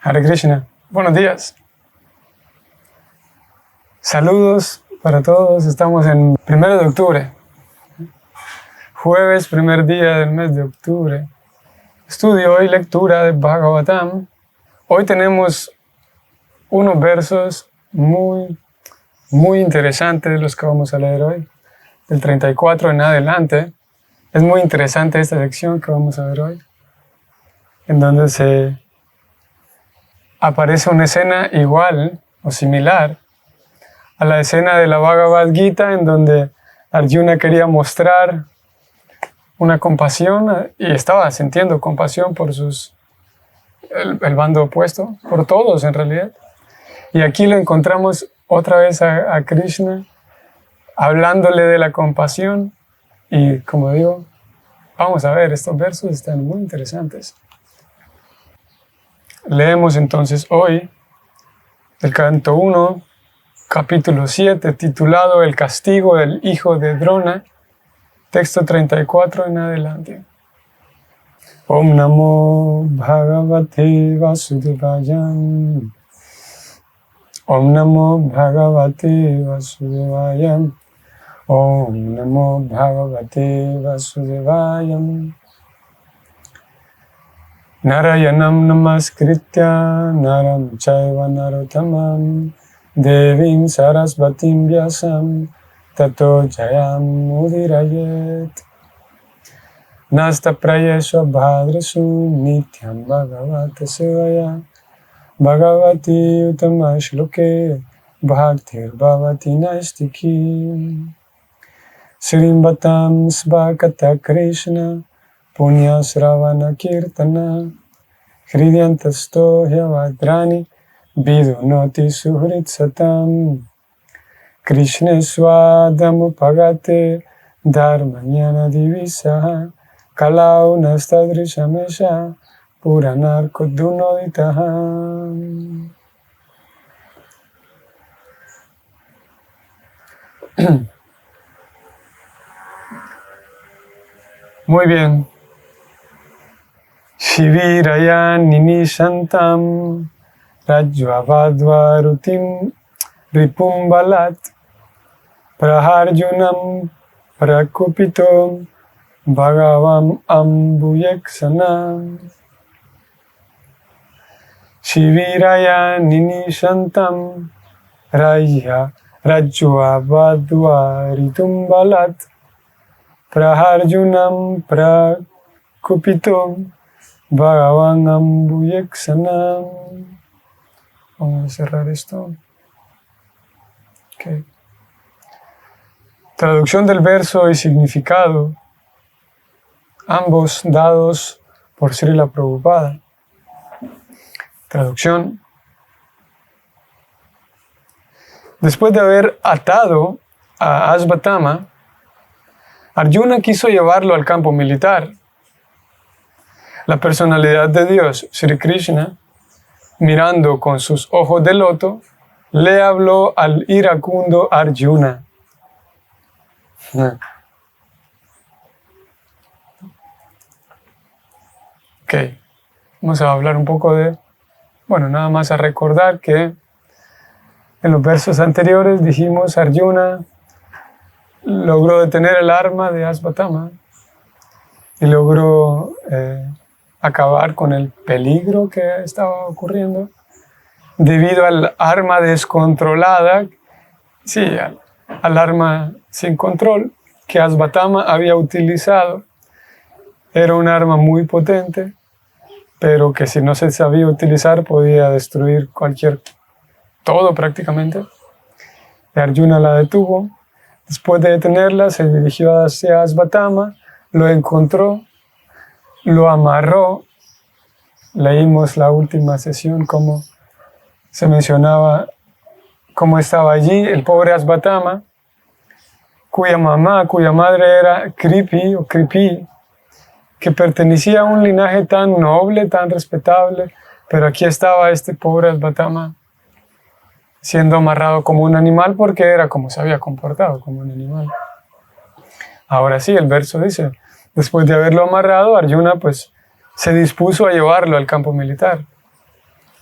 Hare Krishna. Buenos días. Saludos para todos. Estamos en 1 de octubre. Jueves, primer día del mes de octubre. Estudio y lectura de Bhagavatam. Hoy tenemos unos versos muy interesantes de los que vamos a leer hoy. Del 34 en adelante. Es muy interesante esta sección que vamos a ver hoy, en donde aparece una escena igual o similar a la escena de la Bhagavad Gita, en donde Arjuna quería mostrar una compasión y estaba sintiendo compasión por el bando opuesto, por todos en realidad. Y aquí lo encontramos otra vez a Krishna hablándole de la compasión. Y como digo, vamos a ver, estos versos están muy interesantes. Leemos entonces hoy el canto 1, capítulo 7, titulado El castigo del hijo de Drona, texto 34 en adelante. Om Namo Bhagavate Vasudevaya. Om Namo Bhagavate Vasudevaya. Om Namo Bhagavate Vasudevaya. Narayanam namaskritya naram chaiva narottamam devim sarasvatim vyasam tato jayam udirayet. Nasta prayesva bhadrasu nityam bhagavata sevaya bhagavati utama shloke bhaktir bhavati naistiki. Srimbatam svakata Krishna Punya Sravana Kirtana Hridyantasto Hyavadrani Vidunoti Suhrit Satam Krishna Swadam Pagate Dharmanyana Divisaha Kalau Nastadrishamesha Puranar Kodunoditaha. Muy bien. Shiviraya Ninishantam Rajvavadvarutim Ripumbalat Praharjunam Prakupitom Bhagavam Ambuyeksanam. Shiviraya Ninishantam Rajvavadvaritum Balat Praharjunam Prakupitom Bhagavan Ambuyeksanam. Vamos a cerrar esto. Okay. Traducción del verso y significado, ambos dados por Srila Prabhupada. Traducción. Después de haber atado a Ashvatthama, Arjuna quiso llevarlo al campo militar. La personalidad de Dios, Sri Krishna, mirando con sus ojos de loto, le habló al iracundo Arjuna. Ok, vamos a hablar un poco nada más a recordar que en los versos anteriores dijimos Arjuna logró detener el arma de Ashvatthama y logró acabar con el peligro que estaba ocurriendo debido al arma descontrolada, al arma sin control que Ashvatthama había utilizado. Era un arma muy potente, pero que si no se sabía utilizar podía destruir todo prácticamente. Y Arjuna la detuvo. Después de detenerla, se dirigió hacia Ashvatthama, lo encontró, lo amarró. Leímos la última sesión cómo se mencionaba cómo estaba allí el pobre Ashvatthama, cuya madre era Kripi, que pertenecía a un linaje tan noble, tan respetable, pero aquí estaba este pobre Ashvatthama siendo amarrado como un animal porque era como se había comportado, como un animal. Ahora sí, el verso dice, después de haberlo amarrado, Arjuna se dispuso a llevarlo al campo militar.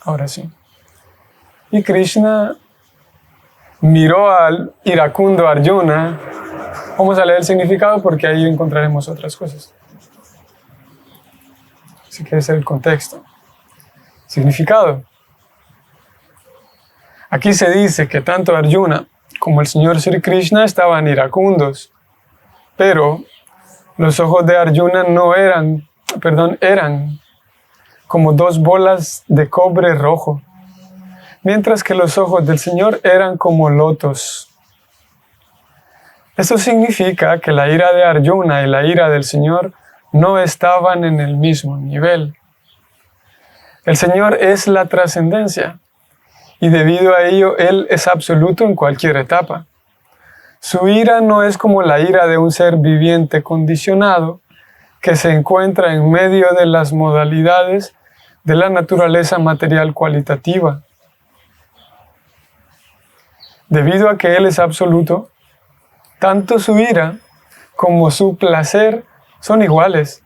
Ahora sí. Y Krishna miró al iracundo Arjuna. Vamos a leer el significado porque ahí encontraremos otras cosas. Así que ese es el contexto. Significado. Aquí se dice que tanto Arjuna como el Señor Sri Krishna estaban iracundos, pero los ojos de Arjuna eran como dos bolas de cobre rojo, mientras que los ojos del Señor eran como lotos. Esto significa que la ira de Arjuna y la ira del Señor no estaban en el mismo nivel. El Señor es la trascendencia y debido a ello Él es absoluto en cualquier etapa. Su ira no es como la ira de un ser viviente condicionado que se encuentra en medio de las modalidades de la naturaleza material cualitativa. Debido a que Él es absoluto, tanto su ira como su placer son iguales.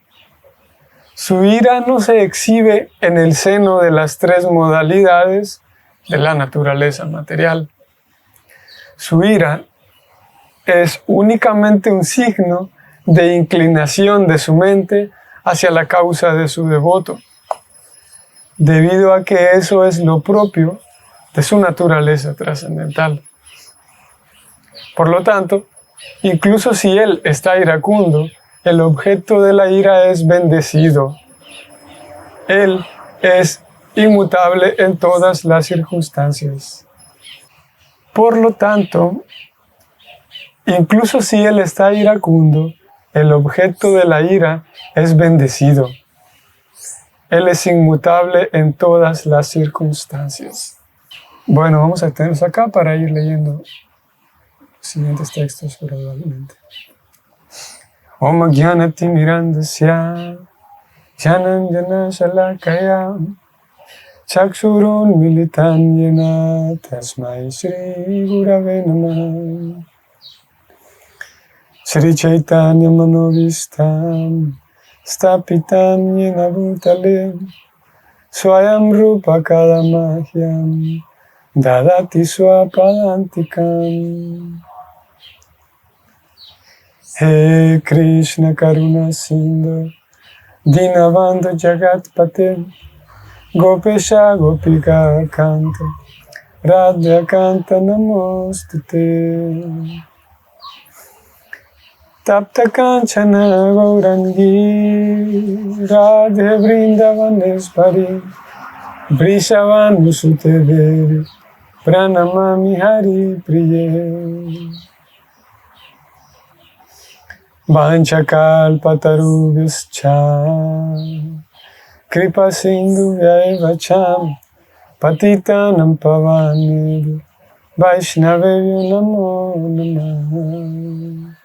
Su ira no se exhibe en el seno de las tres modalidades de la naturaleza material. Su ira es únicamente un signo de inclinación de su mente hacia la causa de su devoto, debido a que eso es lo propio de su naturaleza trascendental. Por lo tanto, incluso si él está iracundo, el objeto de la ira es bendecido. Él es inmutable en todas las circunstancias. Por lo tanto, incluso si él está iracundo, el objeto de la ira es bendecido. Él es inmutable en todas las circunstancias. Bueno, vamos a detenernos acá para ir leyendo los siguientes textos gradualmente. Om Jnanati Mirandasya Jananjana Shalakaya Chakshurun Militan Yena Tasmai Shri Gurave Namah Shri Chaitanya Manovistam Stapitam Yena Bhutale Swayam Rupa Kadamahyam Dadati Swapadantikam. He Krishna Karuna Sindhu Dinabandhu Jagatpate Gopesha Gopika Kanta Radha Kanta Namostute Tapta Kanchana Gaurangi Radhe Vrindavaneshwari Vrishavan Musute Devi Pranamami Hari Priye Vanchakalpatarubhyascha Kripa Sindhu Vyayavacham Patitanam Pavanebhyo Vaishnavevyo Namo Namah.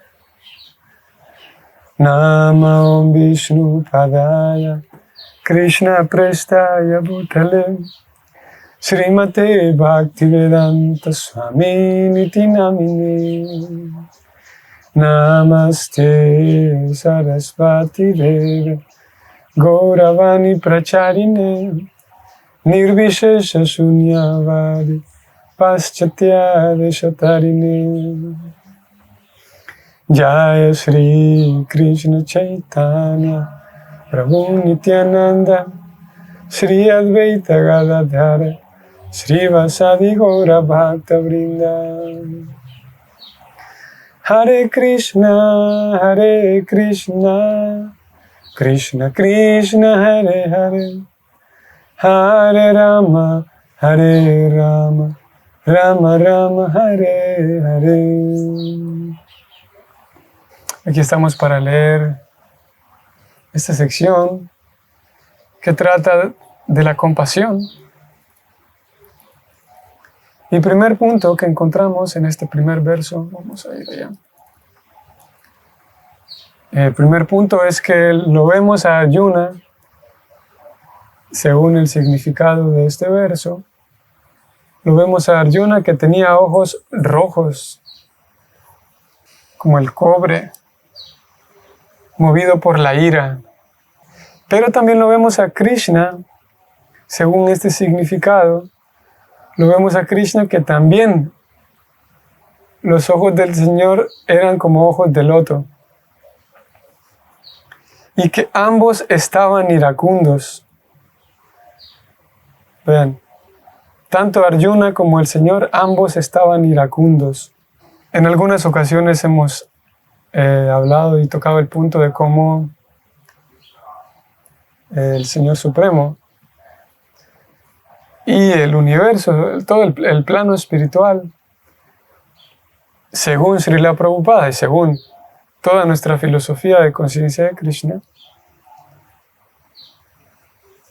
Nama Om Vishnu Padaya Krishna Prestaya Bhutale Srimate Bhaktivedanta Swami Niti Namine Namaste Sarasvati Deva Gauravani Pracharine Nirvishesha Shunyavadi Paschatya Deshatarine Jaya Shri Krishna Chaitanya Prabhu Nityananda Shri Advaita Gadadhara Shri Vasadi Gaura Bhakta Vrinda. Hare Krishna, Krishna Krishna, Hare Hare, Hare Rama, Rama Rama, Hare Hare. Aquí estamos para leer esta sección que trata de la compasión. El primer punto que encontramos en este primer verso, vamos a ir allá. El primer punto es que lo vemos a Arjuna, según el significado de este verso, lo vemos a Arjuna que tenía ojos rojos, como el cobre, movido por la ira. Pero también lo vemos a Krishna según este significado, lo vemos a Krishna que también los ojos del Señor eran como ojos de loto y que ambos estaban iracundos. Vean, tanto Arjuna como el Señor, ambos estaban iracundos. En algunas ocasiones hemos hablado y tocado el punto de cómo el Señor Supremo y el universo, todo el plano espiritual, según Srila Prabhupada y según toda nuestra filosofía de conciencia de Krishna,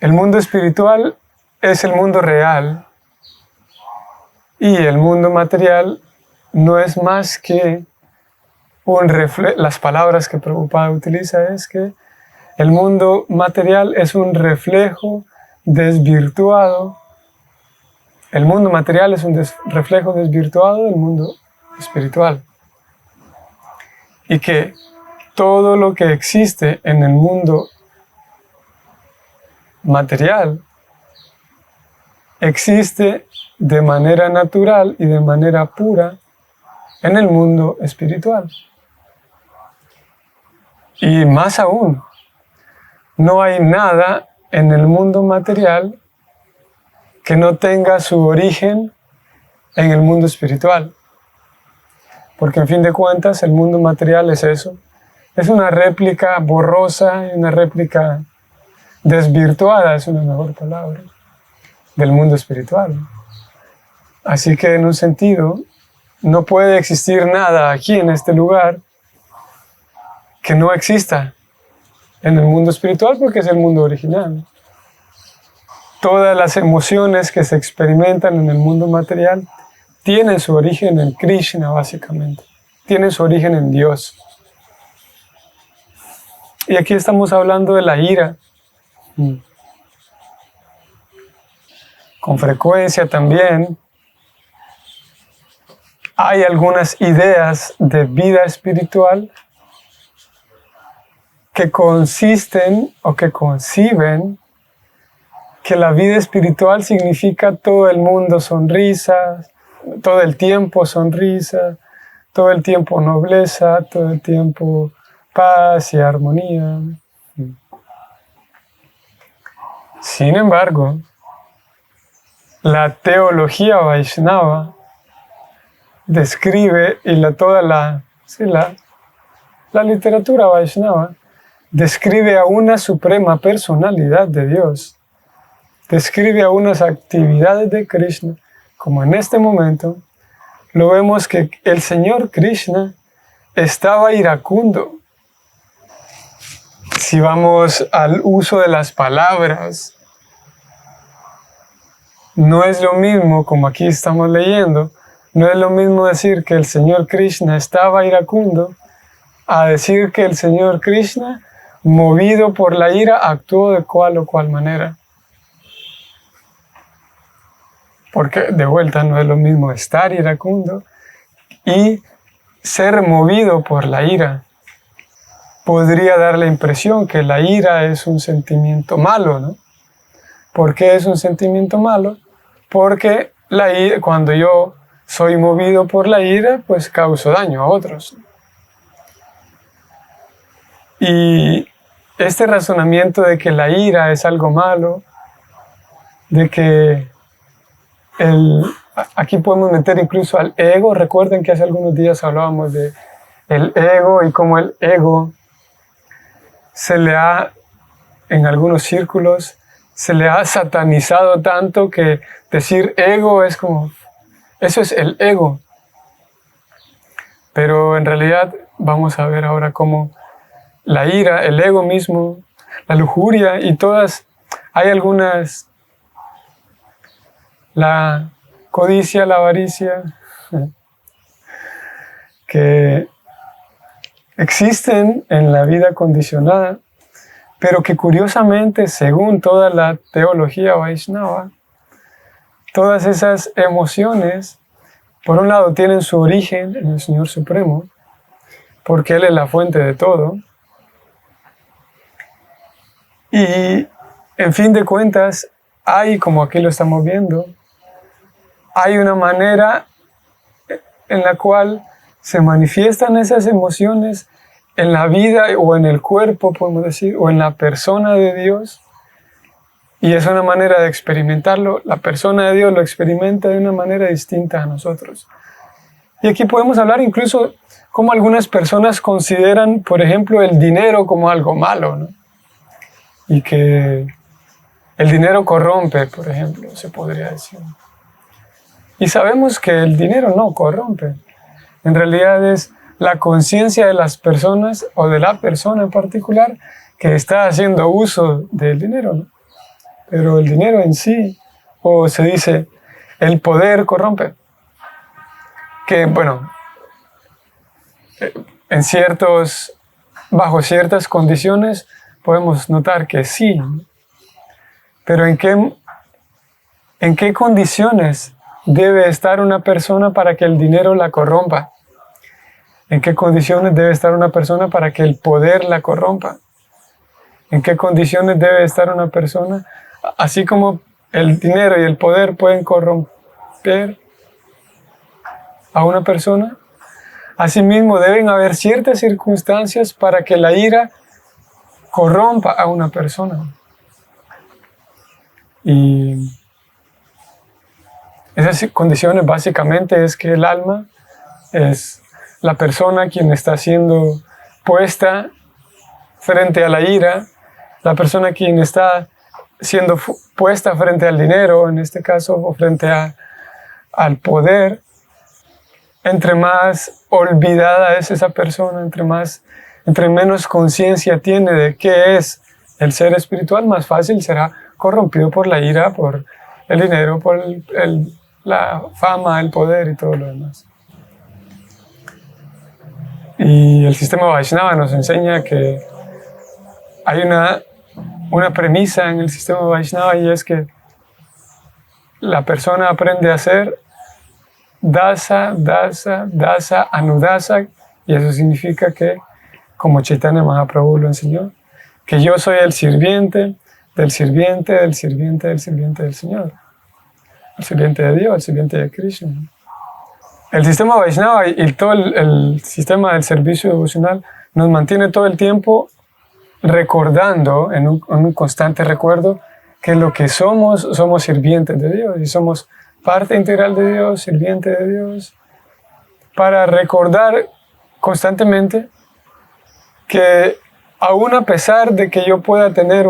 el mundo espiritual es el mundo real y el mundo material no es más que un reflejo. Las palabras que Prabhupada utiliza es que el mundo material es un reflejo desvirtuado. El mundo material es un reflejo desvirtuado del mundo espiritual. Y que todo lo que existe en el mundo material existe de manera natural y de manera pura en el mundo espiritual. Y más aún, no hay nada en el mundo material que no tenga su origen en el mundo espiritual. Porque en fin de cuentas el mundo material es eso. Es una réplica borrosa y una réplica desvirtuada, es una mejor palabra, del mundo espiritual. Así que en un sentido, no puede existir nada aquí en este lugar que no exista en el mundo espiritual porque es el mundo original. Todas las emociones que se experimentan en el mundo material tienen su origen en Krishna, básicamente. Tienen su origen en Dios. Y aquí estamos hablando de la ira. Con frecuencia también hay algunas ideas de vida espiritual que consisten o que conciben que la vida espiritual significa todo el mundo sonrisas, todo el tiempo sonrisa, todo el tiempo nobleza, todo el tiempo paz y armonía. Sin embargo, la teología Vaishnava describe, y toda la literatura Vaishnava describe a una suprema personalidad de Dios, describe a unas actividades de Krishna, como en este momento lo vemos que el Señor Krishna estaba iracundo. Si vamos al uso de las palabras, no es lo mismo, como aquí estamos leyendo, no es lo mismo decir que el Señor Krishna estaba iracundo a decir que el Señor Krishna, movido por la ira, actuó de cual o cual manera. Porque de vuelta no es lo mismo estar iracundo y ser movido por la ira. Podría dar la impresión que la ira es un sentimiento malo, ¿no? ¿Por qué es un sentimiento malo? Porque la ira, cuando yo soy movido por la ira, pues causo daño a otros. Y este razonamiento de que la ira es algo malo, de que aquí podemos meter incluso al ego. Recuerden que hace algunos días hablábamos de el ego y cómo el ego se le ha, en algunos círculos, se le ha satanizado tanto que decir ego es como, eso es el ego. Pero en realidad vamos a ver ahora cómo la ira, el ego mismo, la lujuria y todas, hay algunas, la codicia, la avaricia, que existen en la vida condicionada, pero que curiosamente, según toda la teología Vaishnava, todas esas emociones, por un lado, tienen su origen en el Señor Supremo, porque Él es la fuente de todo, y en fin de cuentas, hay, como aquí lo estamos viendo, hay una manera en la cual se manifiestan esas emociones en la vida o en el cuerpo, podemos decir, o en la persona de Dios. Y es una manera de experimentarlo. La persona de Dios lo experimenta de una manera distinta a nosotros. Y aquí podemos hablar incluso cómo algunas personas consideran, por ejemplo, el dinero como algo malo, ¿no? Y que el dinero corrompe, por ejemplo, se podría decir. Y sabemos que el dinero no corrompe. En realidad es la conciencia de las personas o de la persona en particular que está haciendo uso del dinero, ¿no? Pero el dinero en sí, o se dice, el poder corrompe. Que bueno, bajo ciertas condiciones podemos notar que sí. Pero ¿en qué condiciones debe estar una persona para que el dinero la corrompa? ¿En qué condiciones debe estar una persona para que el poder la corrompa? ¿En qué condiciones debe estar una persona? Así como el dinero y el poder pueden corromper a una persona, asimismo deben haber ciertas circunstancias para que la ira corrompa a una persona. Y esas condiciones básicamente es que el alma es la persona quien está siendo puesta frente a la ira, la persona quien está siendo puesta frente al dinero, en este caso, o frente al poder. Entre más olvidada es esa persona, entre menos conciencia tiene de qué es el ser espiritual, más fácil será corrompido por la ira, por el dinero, por la fama, el poder y todo lo demás. Y el sistema Vaishnava nos enseña que hay una premisa en el sistema Vaishnava, y es que la persona aprende a hacer dasa, dasa, dasa, anudasa, y eso significa que, como Chaitanya Mahaprabhu lo enseñó, que yo soy el sirviente del sirviente del sirviente del sirviente del Señor, el sirviente de Dios, el sirviente de Krishna. El sistema Vaishnava y todo el sistema del servicio devocional nos mantiene todo el tiempo recordando, en un constante recuerdo, que lo que somos sirvientes de Dios y somos parte integral de Dios, sirviente de Dios, para recordar constantemente que aún a pesar de que yo pueda tener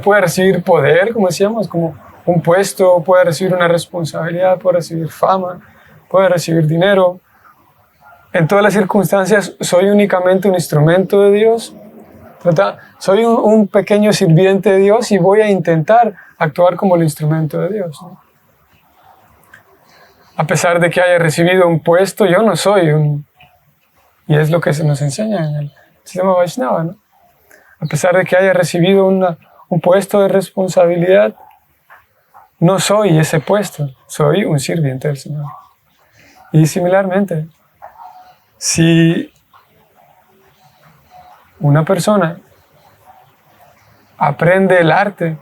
pueda recibir poder, como decíamos, como un puesto, pueda recibir una responsabilidad, pueda recibir fama, pueda recibir dinero, en todas las circunstancias soy únicamente un instrumento de Dios. Soy un pequeño sirviente de Dios y voy a intentar actuar como el instrumento de Dios, ¿no? A pesar de que haya recibido un puesto, yo no soy y es lo que se nos enseña en el sistema Vaishnava, ¿no? A pesar de que haya recibido un puesto de responsabilidad, no soy ese puesto, soy un sirviente del Señor. Y similarmente, si una persona aprende el arte,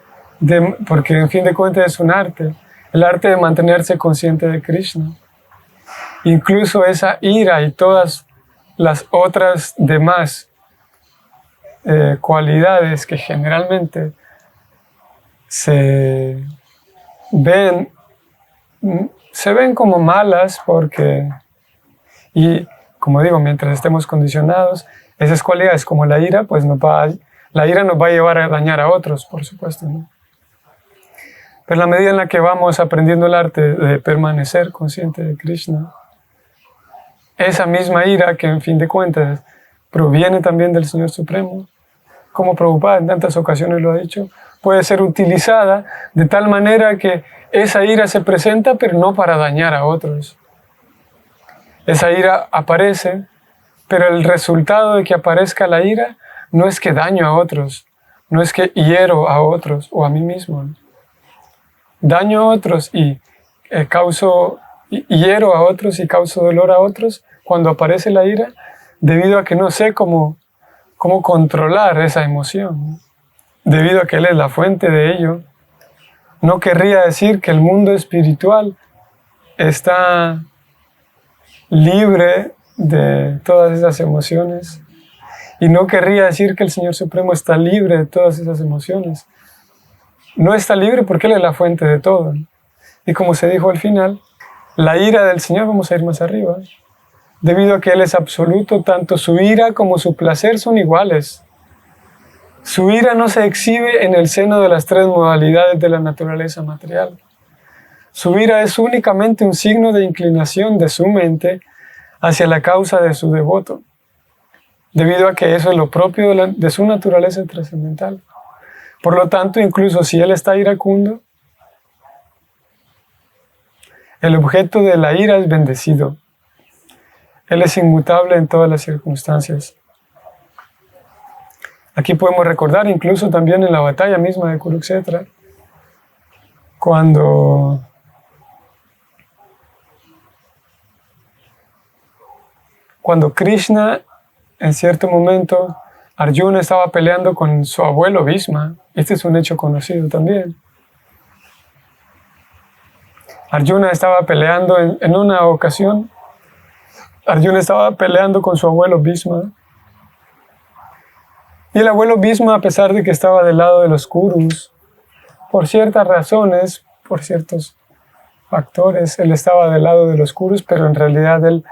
porque en fin de cuentas es un arte, el arte de mantenerse consciente de Krishna, incluso esa ira y todas las otras demás cualidades que generalmente se ven como malas y como digo, mientras estemos condicionados, esas cualidades como la ira, pues la ira nos va a llevar a dañar a otros, por supuesto, ¿no? Pero en la medida en la que vamos aprendiendo el arte de permanecer consciente de Krishna, esa misma ira que en fin de cuentas proviene también del Señor Supremo, como Prabhupada en tantas ocasiones lo ha dicho, puede ser utilizada de tal manera que esa ira se presenta, pero no para dañar a otros. Esa ira aparece, pero el resultado de que aparezca la ira no es que daño a otros, no es que hiero a otros o a mí mismo, ¿no? Daño a otros y hiero a otros y causo dolor a otros cuando aparece la ira, debido a que no sé cómo controlar esa emoción, ¿no? debido a que Él es la fuente de ello, no querría decir que el mundo espiritual está libre de todas esas emociones. Y no querría decir que el Señor Supremo está libre de todas esas emociones. No está libre porque Él es la fuente de todo. Y como se dijo al final, la ira del Señor, vamos a ir más arriba, debido a que Él es absoluto, tanto su ira como su placer son iguales. Su ira no se exhibe en el seno de las tres modalidades de la naturaleza material. Su ira es únicamente un signo de inclinación de su mente hacia la causa de su devoto, debido a que eso es lo propio de su naturaleza trascendental. Por lo tanto, incluso si Él está iracundo, el objeto de la ira es bendecido. Él es inmutable en todas las circunstancias. Aquí podemos recordar incluso también en la batalla misma de Kurukshetra, cuando Krishna, en cierto momento, Arjuna estaba peleando con su abuelo Bhishma. Este es un hecho conocido también. Arjuna estaba peleando en una ocasión. Arjuna estaba peleando con su abuelo Bhishma. Y el abuelo Bhishma, a pesar de que estaba del lado de los Kurus, por ciertas razones, por ciertos factores, él estaba del lado de los Kurus, pero en realidad él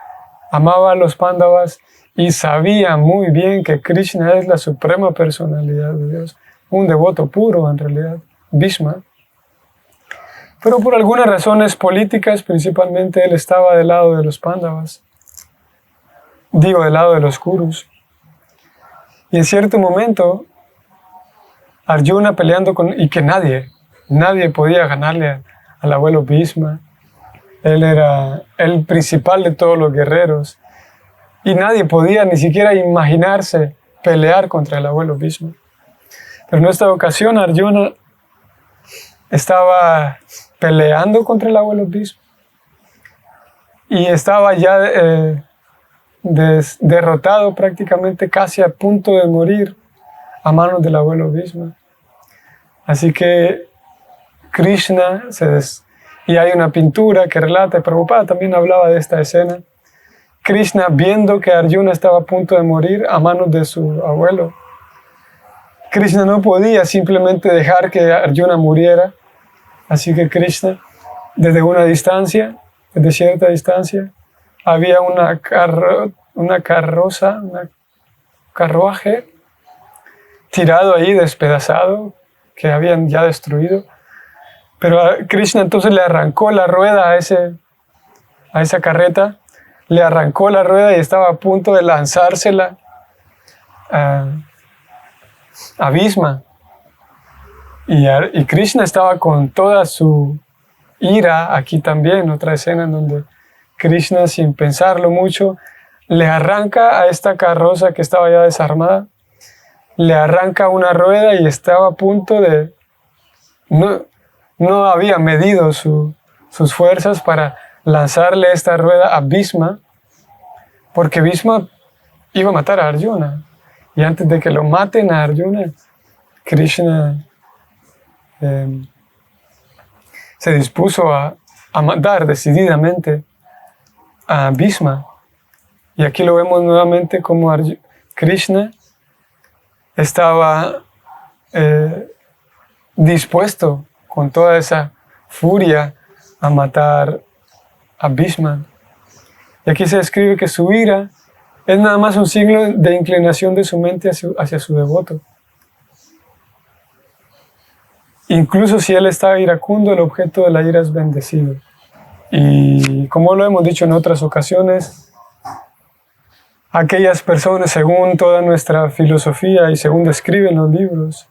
amaba a los Pándavas y sabía muy bien que Krishna es la suprema personalidad de Dios, un devoto puro en realidad, Bhishma. Pero por algunas razones políticas, principalmente, él estaba del lado de los Pándavas, digo, del lado de los Kurus. Y en cierto momento, Arjuna peleando y que nadie podía ganarle al abuelo Bhishma. Él era el principal de todos los guerreros. Y nadie podía ni siquiera imaginarse pelear contra el abuelo Bhishma. Pero en esta ocasión, Arjuna estaba peleando contra el abuelo Bhishma. Y estaba ya derrotado prácticamente, casi a punto de morir a manos del abuelo Bhishma. Así que Krishna y hay una pintura que relata, y Prabhupada también hablaba de esta escena. Krishna, viendo que Arjuna estaba a punto de morir a manos de su abuelo, Krishna no podía simplemente dejar que Arjuna muriera. Así que Krishna, desde una distancia, desde cierta distancia, había un carruaje tirado ahí, despedazado, que habían ya destruido. Pero Krishna entonces le arrancó la rueda a esa carreta, le arrancó la rueda y estaba a punto de lanzársela a Bhishma. Y Krishna estaba con toda su ira, aquí también, otra escena en donde Krishna, sin pensarlo mucho, le arranca a esta carroza que estaba ya desarmada, le arranca una rueda y estaba a punto de... No había medido sus fuerzas para lanzarle esta rueda a Bhishma, porque Bhishma iba a matar a Arjuna. Y antes de que lo maten a Arjuna, Krishna se dispuso a matar decididamente a Bhishma. Y aquí lo vemos nuevamente como Krishna estaba dispuesto con toda esa furia a matar a Bhishma. Y aquí se describe que su ira es nada más un signo de inclinación de su mente hacia su devoto. Incluso si él está iracundo, el objeto de la ira es bendecido. Y como lo hemos dicho en otras ocasiones, aquellas personas, según toda nuestra filosofía y según describen los libros,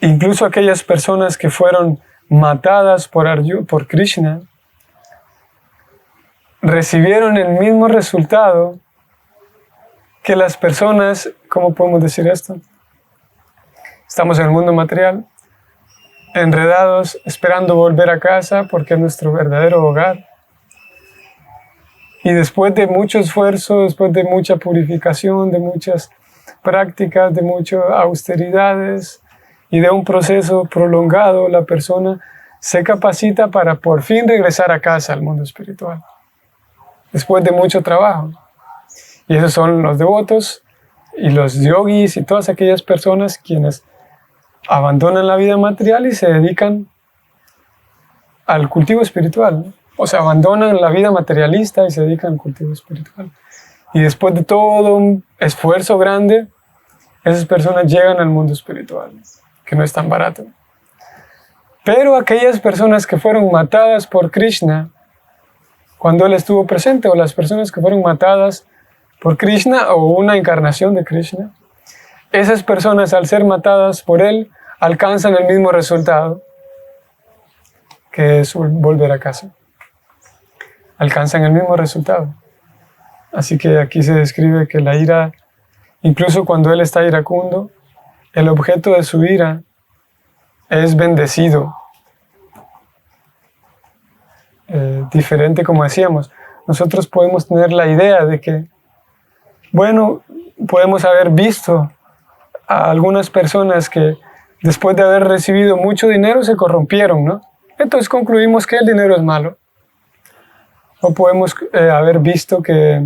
incluso aquellas personas que fueron matadas por Krishna, recibieron el mismo resultado que las personas, ¿cómo podemos decir esto? Estamos en el mundo material, enredados, esperando volver a casa porque es nuestro verdadero hogar. Y después de mucho esfuerzo, después de mucha purificación, de muchas prácticas, de muchas austeridades y de un proceso prolongado, la persona se capacita para por fin regresar a casa al mundo espiritual, después de mucho trabajo. Y esos son los devotos y los yogis y todas aquellas personas quienes abandonan la vida material y se dedican al cultivo espiritual, ¿no? O sea, abandonan la vida materialista y se dedican al cultivo espiritual. Y después de todo un esfuerzo grande, esas personas llegan al mundo espiritual, que no es tan barato. Pero aquellas personas que fueron matadas por Krishna cuando Él estuvo presente, o las personas que fueron matadas por Krishna o una encarnación de Krishna, esas personas, al ser matadas por Él, alcanzan el mismo resultado, que es volver a casa. Alcanzan el mismo resultado. Así que aquí se describe que la ira, incluso cuando Él está iracundo, el objeto de su ira es bendecido. Diferente, como decíamos, nosotros podemos tener la idea de que, bueno, podemos haber visto a algunas personas que después de haber recibido mucho dinero se corrompieron, ¿no? Entonces concluimos que el dinero es malo. O podemos haber visto que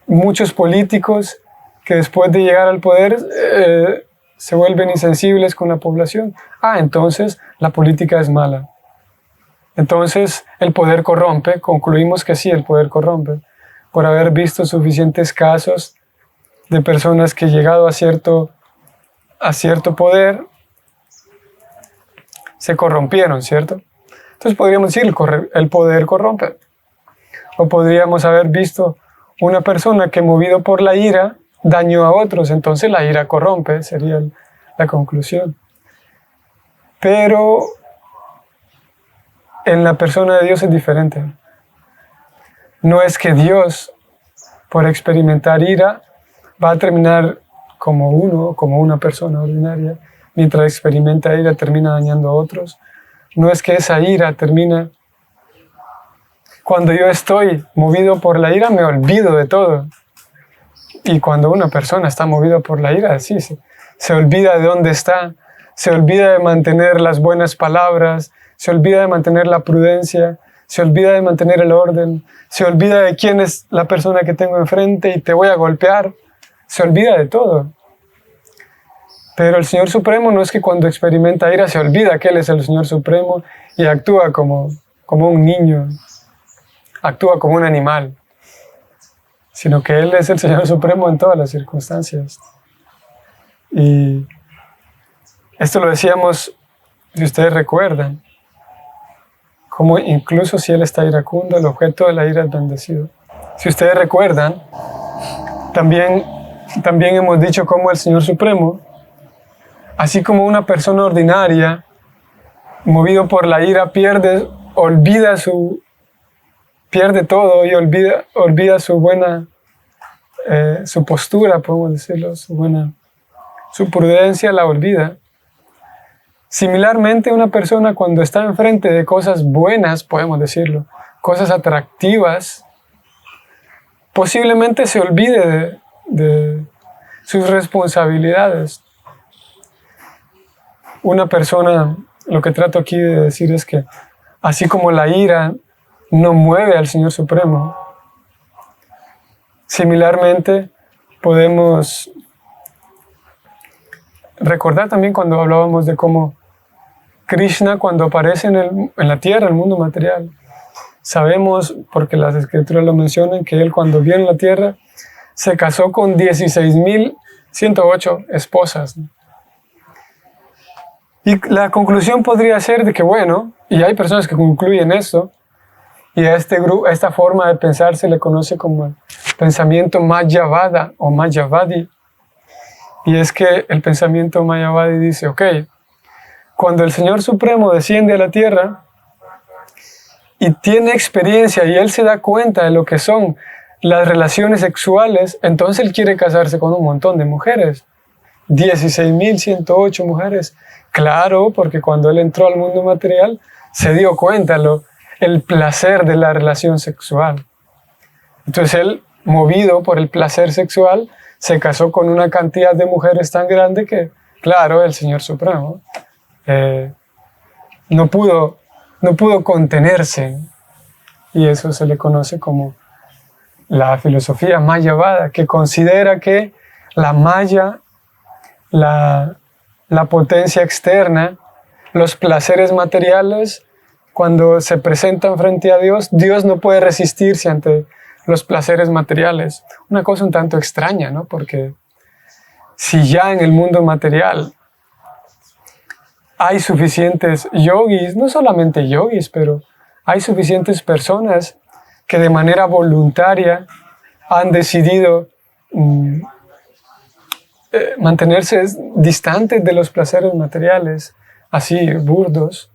muchos políticos que después de llegar al poder se vuelven insensibles con la población. Entonces la política es mala. Entonces el poder corrompe. Concluimos que sí, el poder corrompe. Por haber visto suficientes casos de personas que llegado a cierto poder se corrompieron, ¿cierto? Entonces podríamos decir, el poder corrompe. O podríamos haber visto una persona que, movido por la ira, dañó a otros. Entonces la ira corrompe, sería la conclusión. Pero en la persona de Dios es diferente. No es que Dios, por experimentar ira, va a terminar como una persona ordinaria. Mientras experimenta ira, termina dañando a otros. No es que esa ira termina. Cuando yo estoy movido por la ira, me olvido de todo. Y cuando una persona está movida por la ira, sí, se olvida de dónde está, se olvida de mantener las buenas palabras, se olvida de mantener la prudencia, se olvida de mantener el orden, se olvida de quién es la persona que tengo enfrente y te voy a golpear. Se olvida de todo. Pero el Señor Supremo no es que cuando experimenta ira se olvida que Él es el Señor Supremo y actúa como un niño, actúa como un animal, sino que Él es el Señor Supremo en todas las circunstancias. Y esto lo decíamos, si ustedes recuerdan, como incluso si Él está iracundo, el objeto de la ira es bendecido. Si ustedes recuerdan, también hemos dicho cómo el Señor Supremo, así como una persona ordinaria, movido por la ira, pierde todo y olvida su postura, podemos decirlo, su prudencia la olvida. Similarmente, una persona cuando está enfrente de cosas buenas, podemos decirlo, cosas atractivas, posiblemente se olvide de sus responsabilidades. Una persona, lo que trato aquí de decir es que, así como la ira no mueve al Señor Supremo, similarmente podemos recordar también cuando hablábamos de cómo Krishna, cuando aparece en la tierra, el mundo material, sabemos, porque las escrituras lo mencionan, que Él cuando vino en la tierra se casó con 16,108 esposas. Y la conclusión podría ser de que, bueno, y hay personas que concluyen esto, y a esta forma de pensar se le conoce como el pensamiento Mayavada o Mayavadi. Y es que el pensamiento Mayavadi dice, ok, cuando el Señor Supremo desciende a la tierra y tiene experiencia y Él se da cuenta de lo que son las relaciones sexuales, entonces Él quiere casarse con un montón de mujeres. 16,108 mujeres. Claro, porque cuando Él entró al mundo material, se dio cuenta el placer de la relación sexual. Entonces Él, movido por el placer sexual, se casó con una cantidad de mujeres tan grande que, claro, el Señor Supremo no pudo contenerse. Y eso se le conoce como la filosofía mayavada, que considera que la maya, la potencia externa, los placeres materiales, cuando se presentan frente a Dios, Dios no puede resistirse ante los placeres materiales. Una cosa un tanto extraña, ¿no? Porque si ya en el mundo material hay suficientes yogis, no solamente yogis, pero hay suficientes personas que de manera voluntaria han decidido mantenerse distantes de los placeres materiales, así burdos,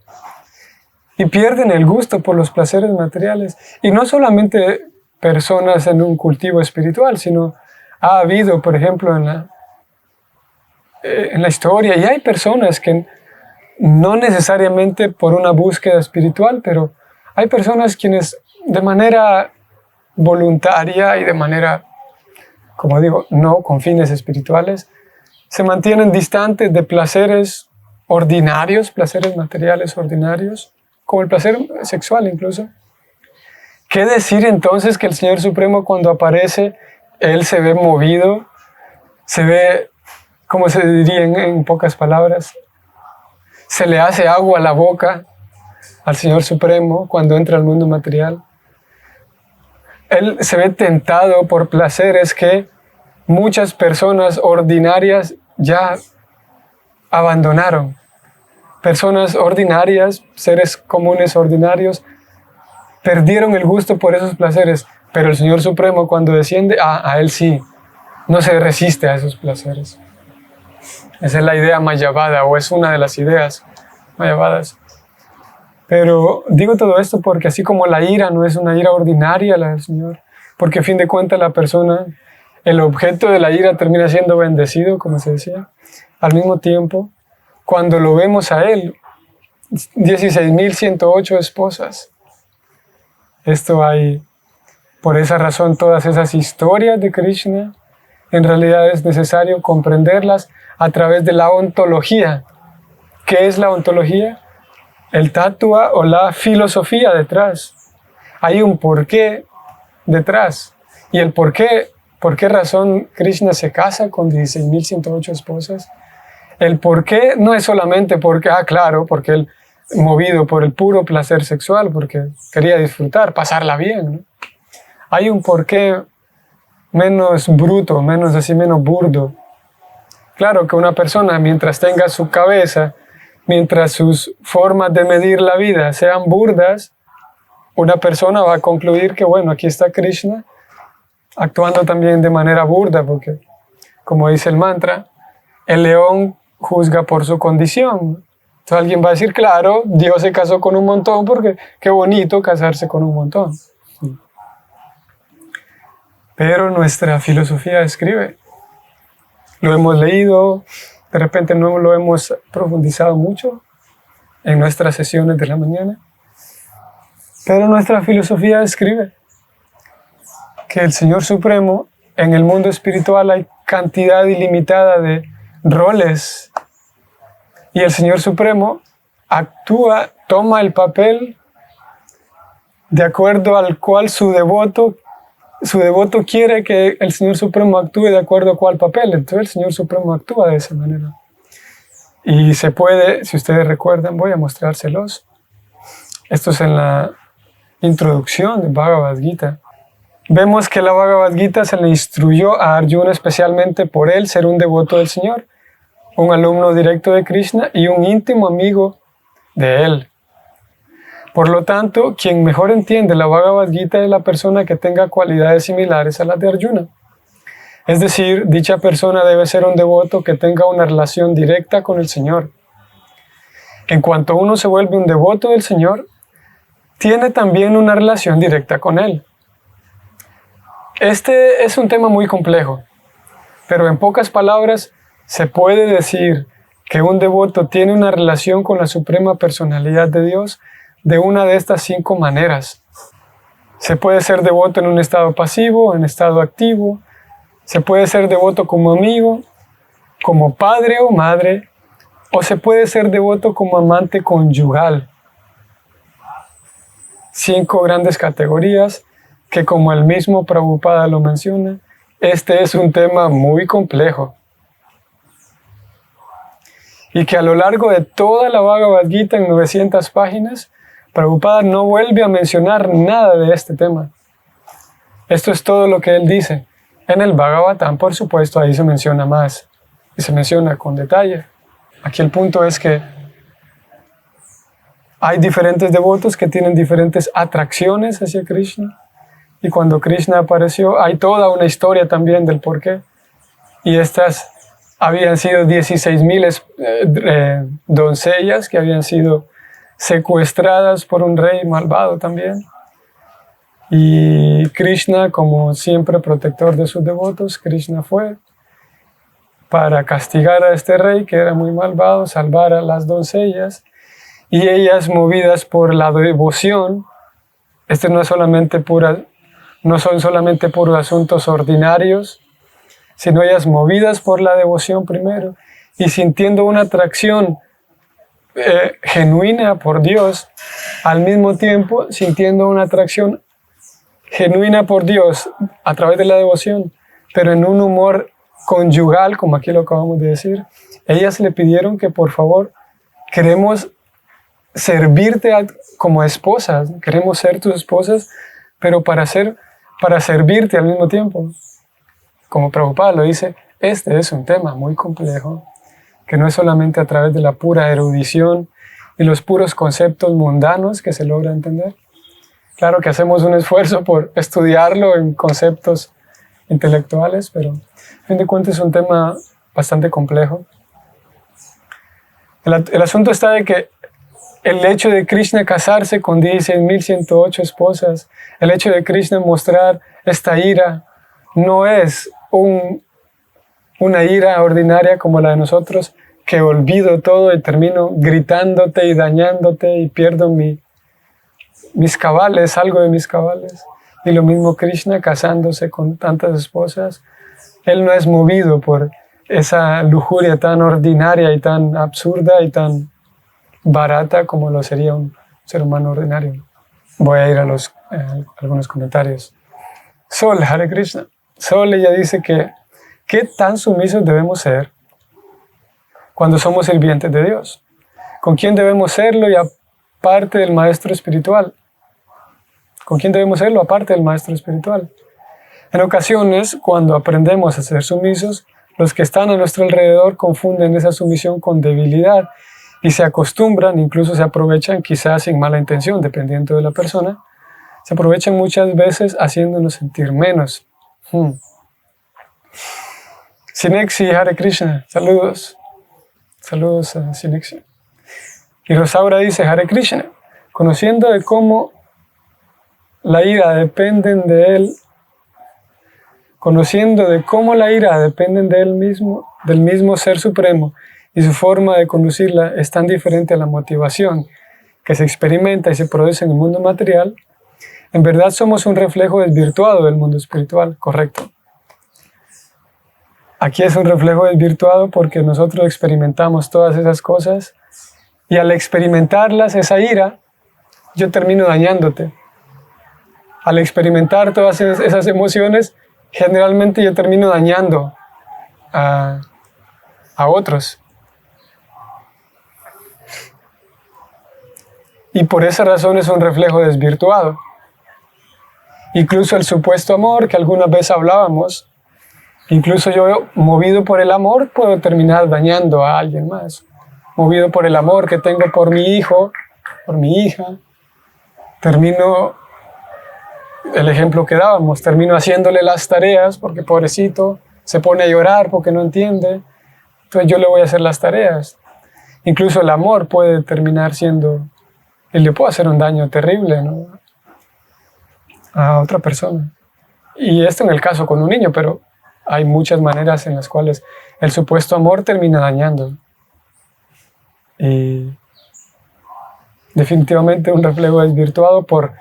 y pierden el gusto por los placeres materiales. Y no solamente personas en un cultivo espiritual, sino ha habido, por ejemplo, en la historia, y hay personas que no necesariamente por una búsqueda espiritual, pero hay personas quienes de manera voluntaria y de manera, como digo, no con fines espirituales, se mantienen distantes de placeres ordinarios, placeres materiales ordinarios, como el placer sexual incluso. ¿Qué decir entonces que el Señor Supremo cuando aparece, Él se ve movido, se ve, como se diría en pocas palabras, se le hace agua a la boca al Señor Supremo cuando entra al mundo material? Él se ve tentado por placeres que muchas personas ordinarias ya abandonaron. Personas ordinarias, seres comunes ordinarios, perdieron el gusto por esos placeres, pero el Señor Supremo cuando desciende, a Él sí, no se resiste a esos placeres. Esa es la idea mayavada, o es una de las ideas mayavadas. Pero digo todo esto porque así como la ira no es una ira ordinaria la del Señor, porque a fin de cuentas la persona, el objeto de la ira termina siendo bendecido, como se decía, al mismo tiempo, cuando lo vemos a Él, 16.108 esposas. Esto hay, por esa razón, todas esas historias de Krishna, en realidad es necesario comprenderlas a través de la ontología. ¿Qué es la ontología? El tatua o la filosofía detrás. Hay un porqué detrás. Y el por qué razón Krishna se casa con 16.108 esposas. El por qué no es solamente porque, claro, porque él, movido por el puro placer sexual, porque quería disfrutar, pasarla bien, ¿no? Hay un porqué menos bruto, menos burdo. Claro que una persona, mientras tenga su cabeza, mientras sus formas de medir la vida sean burdas, una persona va a concluir que, bueno, aquí está Krishna actuando también de manera burda, porque, como dice el mantra, el león juzga por su condición. Entonces alguien va a decir, claro, Dios se casó con un montón porque qué bonito casarse con un montón. Pero nuestra filosofía escribe, lo hemos leído, de repente no lo hemos profundizado mucho en nuestras sesiones de la mañana, pero nuestra filosofía escribe que el Señor Supremo, en el mundo espiritual hay cantidad ilimitada de roles y el Señor Supremo actúa, toma el papel de acuerdo al cual su devoto quiere que el Señor Supremo actúe de acuerdo a cuál papel. Entonces el Señor Supremo actúa de esa manera. Y se puede, si ustedes recuerdan, voy a mostrárselos. Esto es en la introducción de Bhagavad Gita. Vemos que la Bhagavad Gita se le instruyó a Arjuna especialmente por él ser un devoto del Señor, un alumno directo de Krishna y un íntimo amigo de él. Por lo tanto, quien mejor entiende la Bhagavad Gita es la persona que tenga cualidades similares a las de Arjuna. Es decir, dicha persona debe ser un devoto que tenga una relación directa con el Señor. En cuanto uno se vuelve un devoto del Señor, tiene también una relación directa con Él. Este es un tema muy complejo, pero en pocas palabras se puede decir que un devoto tiene una relación con la suprema personalidad de Dios de una de estas 5 maneras. Se puede ser devoto en un estado pasivo, en estado activo, Se puede ser devoto como amigo, como padre o madre, o se puede ser devoto como amante conyugal. 5 grandes categorías que, como el mismo Prabhupada lo menciona, este es un tema muy complejo. Y que a lo largo de toda la Bhagavad Gita en 900 páginas, Prabhupada no vuelve a mencionar nada de este tema. Esto es todo lo que él dice. En el Bhagavatam, por supuesto, ahí se menciona más. Y se menciona con detalle. Aquí el punto es que hay diferentes devotos que tienen diferentes atracciones hacia Krishna. Y cuando Krishna apareció, hay toda una historia también del porqué. Y estas habían sido 16,000 doncellas que habían sido secuestradas por un rey malvado también. Y Krishna, como siempre protector de sus devotos, Krishna fue para castigar a este rey que era muy malvado, salvar a las doncellas. Y ellas, movidas por la devoción, no son solamente puros asuntos ordinarios, sino ellas movidas por la devoción primero y sintiendo una atracción genuina por Dios, al mismo tiempo sintiendo una atracción genuina por Dios a través de la devoción, pero en un humor conyugal, como aquí lo acabamos de decir. Ellas le pidieron que por favor, queremos servirte como esposas, queremos ser tus esposas, pero para servirte al mismo tiempo. Como Prabhupada lo dice, este es un tema muy complejo, que no es solamente a través de la pura erudición y los puros conceptos mundanos que se logra entender. Claro que hacemos un esfuerzo por estudiarlo en conceptos intelectuales, pero a fin de cuentas es un tema bastante complejo. El asunto está de que el hecho de Krishna casarse con 16,108 esposas, el hecho de Krishna mostrar esta ira, no es una ira ordinaria como la de nosotros, que olvido todo y termino gritándote y dañándote y pierdo mis cabales, algo de mis cabales. Y lo mismo Krishna casándose con tantas esposas, él no es movido por esa lujuria tan ordinaria y tan absurda y tan barata como lo sería un ser humano ordinario. Voy a ir a algunos comentarios. Sol, Hare Krishna. Sol, ella dice que ¿qué tan sumisos debemos ser cuando somos sirvientes de Dios? ¿Con quién debemos serlo y aparte del maestro espiritual? ¿Con quién debemos serlo aparte del maestro espiritual? En ocasiones, cuando aprendemos a ser sumisos, los que están a nuestro alrededor confunden esa sumisión con debilidad y se acostumbran, incluso se aprovechan, quizás sin mala intención, dependiendo de la persona, se aprovechan muchas veces haciéndonos sentir menos. Sinexi, Hare Krishna, saludos. Saludos a Sinexi. Y Rosaura dice, Hare Krishna, conociendo de cómo la ira dependen de él, conociendo de cómo la ira dependen de él mismo, del mismo Ser Supremo, y su forma de conducirla es tan diferente a la motivación que se experimenta y se produce en el mundo material, en verdad somos un reflejo desvirtuado del mundo espiritual, correcto. Aquí es un reflejo desvirtuado porque nosotros experimentamos todas esas cosas y al experimentarlas, esa ira, yo termino dañándote. Al experimentar todas esas emociones, generalmente yo termino dañando a otros. Y por esa razón es un reflejo desvirtuado. Incluso el supuesto amor que alguna vez hablábamos, incluso yo, movido por el amor, puedo terminar dañando a alguien más. Movido por el amor que tengo por mi hijo, por mi hija, termino, el ejemplo que dábamos, termino haciéndole las tareas porque pobrecito se pone a llorar porque no entiende, entonces yo le voy a hacer las tareas. Incluso el amor puede terminar siendo, y le puede hacer un daño terrible, ¿no?, a otra persona. Y esto en el caso con un niño, pero hay muchas maneras en las cuales el supuesto amor termina dañando. Y definitivamente un reflejo desvirtuado por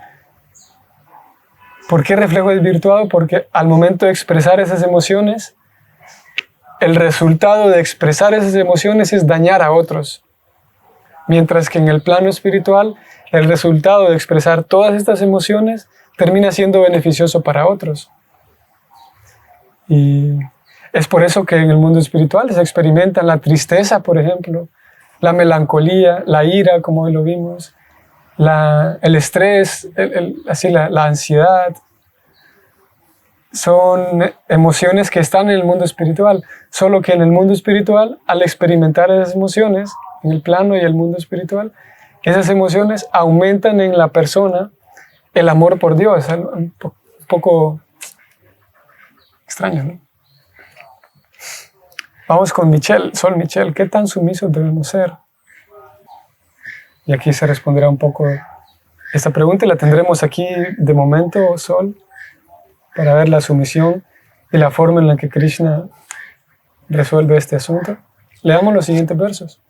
¿Por qué reflejo desvirtuado? Porque al momento de expresar esas emociones, el resultado de expresar esas emociones es dañar a otros. Mientras que en el plano espiritual, el resultado de expresar todas estas emociones termina siendo beneficioso para otros. Y es por eso que en el mundo espiritual se experimentan la tristeza, por ejemplo, la melancolía, la ira, como hoy lo vimos, el estrés, la ansiedad. Son emociones que están en el mundo espiritual, solo que en el mundo espiritual, al experimentar esas emociones, en el plano y el mundo espiritual, esas emociones aumentan en la persona el amor por Dios. Es un poco extraño, ¿no? Vamos con Michelle. Sol Michelle, ¿qué tan sumisos debemos ser? Y aquí se responderá un poco esta pregunta y la tendremos aquí de momento, Sol, para ver la sumisión y la forma en la que Krishna resuelve este asunto. Leamos los siguientes versos.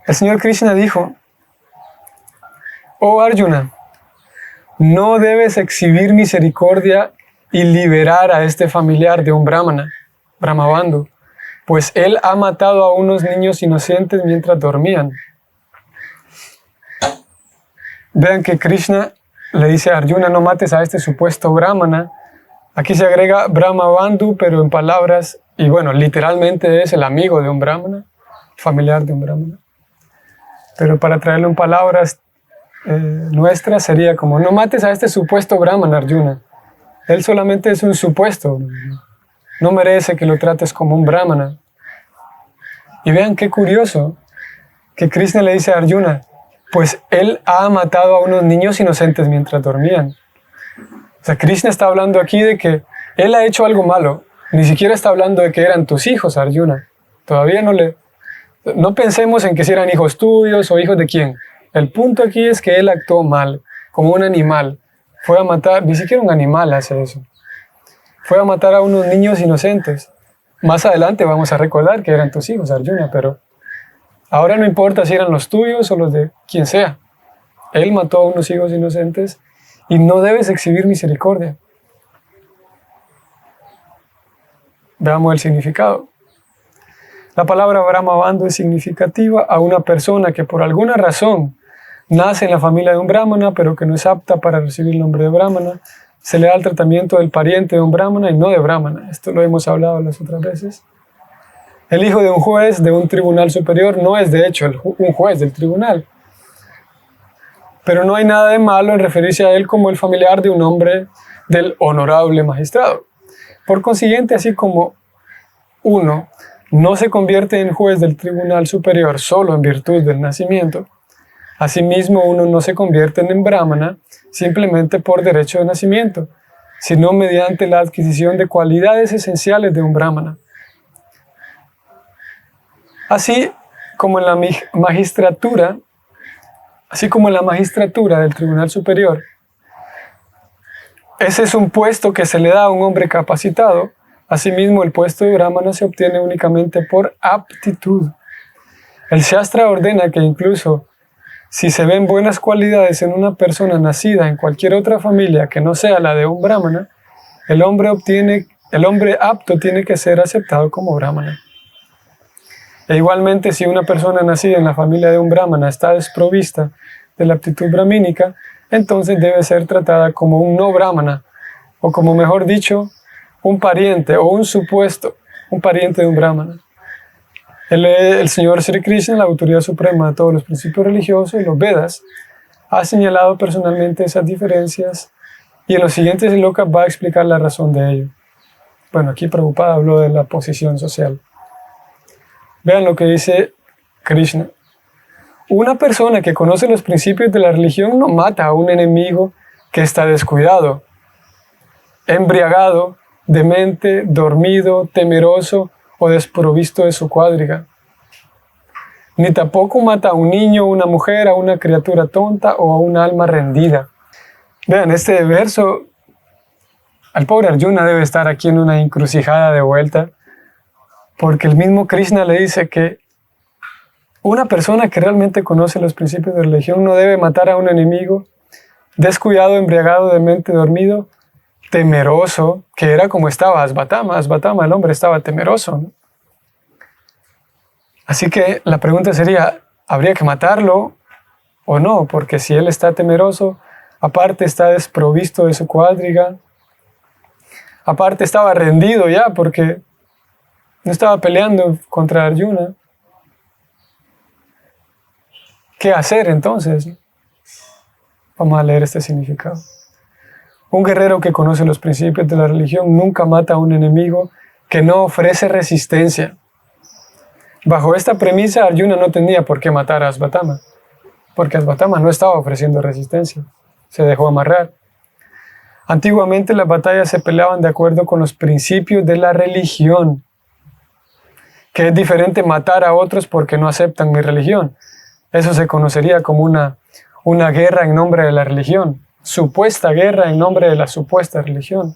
El Señor Krishna dijo: Oh Arjuna, no debes exhibir misericordia y liberar a este familiar de un brahmana, Brahmabandhu, pues él ha matado a unos niños inocentes mientras dormían. Vean que Krishna le dice a Arjuna: no mates a este supuesto brahmana. Aquí se agrega Brahmabandhu, pero en palabras, y bueno, literalmente es el amigo de un brahmana, familiar de un brahmana. Pero para traerlo en palabras nuestras sería como: no mates a este supuesto brahmana, Arjuna. Él solamente es un supuesto. No merece que lo trates como un brahmana. Y vean qué curioso que Krishna le dice a Arjuna: pues él ha matado a unos niños inocentes mientras dormían. O sea, Krishna está hablando aquí de que él ha hecho algo malo. Ni siquiera está hablando de que eran tus hijos, Arjuna. Todavía no pensemos en que si eran hijos tuyos o hijos de quién. El punto aquí es que él actuó mal, como un animal. Fue a matar, ni siquiera un animal hace eso. Fue a matar a unos niños inocentes. Más adelante vamos a recordar que eran tus hijos, Arjuna, pero ahora no importa si eran los tuyos o los de quien sea. Él mató a unos hijos inocentes y no debes exhibir misericordia. Veamos el significado. La palabra Brahmabandhu es significativa a una persona que por alguna razón nace en la familia de un brahmana, pero que no es apta para recibir el nombre de brahmana. Se le da el tratamiento del pariente de un brahmana y no de brahmana. Esto lo hemos hablado las otras veces. El hijo de un juez de un tribunal superior no es de hecho un juez del tribunal. Pero no hay nada de malo en referirse a él como el familiar de un hombre del honorable magistrado. Por consiguiente, así como uno no se convierte en juez del tribunal superior solo en virtud del nacimiento, asimismo uno no se convierte en brahmana simplemente por derecho de nacimiento, sino mediante la adquisición de cualidades esenciales de un brahmana. Así como en la magistratura del Tribunal Superior, ese es un puesto que se le da a un hombre capacitado. Asimismo, el puesto de brahmana se obtiene únicamente por aptitud. El Shastra ordena que incluso si se ven buenas cualidades en una persona nacida en cualquier otra familia que no sea la de un brahmana, el hombre apto tiene que ser aceptado como brahmana. E igualmente, si una persona nacida en la familia de un brahmana está desprovista de la aptitud brahmínica, entonces debe ser tratada como un no brahmana, o como mejor dicho, un pariente o un supuesto, un pariente de un brahmana. El Señor Sri Krishna, la autoridad suprema de todos los principios religiosos y los Vedas, ha señalado personalmente esas diferencias y en los siguientes slokas va a explicar la razón de ello. Bueno, aquí Prabhupada habló de la posición social. Vean lo que dice Krishna. Una persona que conoce los principios de la religión no mata a un enemigo que está descuidado, embriagado, demente, dormido, temeroso o desprovisto de su cuadriga. Ni tampoco mata a un niño, una mujer, a una criatura tonta o a un alma rendida. Vean, este verso, al pobre Arjuna debe estar aquí en una encrucijada de vuelta, porque el mismo Krishna le dice que una persona que realmente conoce los principios de religión no debe matar a un enemigo descuidado, embriagado, demente, dormido, temeroso, que era como estaba Asvatama. Asvatama, el hombre, estaba temeroso, ¿no? Así que la pregunta sería, ¿habría que matarlo o no? Porque si él está temeroso, aparte está desprovisto de su cuadriga, aparte estaba rendido ya porque no estaba peleando contra Arjuna. ¿Qué hacer entonces? Vamos a leer este significado. Un guerrero que conoce los principios de la religión nunca mata a un enemigo que no ofrece resistencia. Bajo esta premisa, Arjuna no tenía por qué matar a Asvatama, porque Asvatama no estaba ofreciendo resistencia, se dejó amarrar. Antiguamente las batallas se peleaban de acuerdo con los principios de la religión, que es diferente matar a otros porque no aceptan mi religión. Eso se conocería como una guerra en nombre de la religión, supuesta guerra en nombre de la supuesta religión.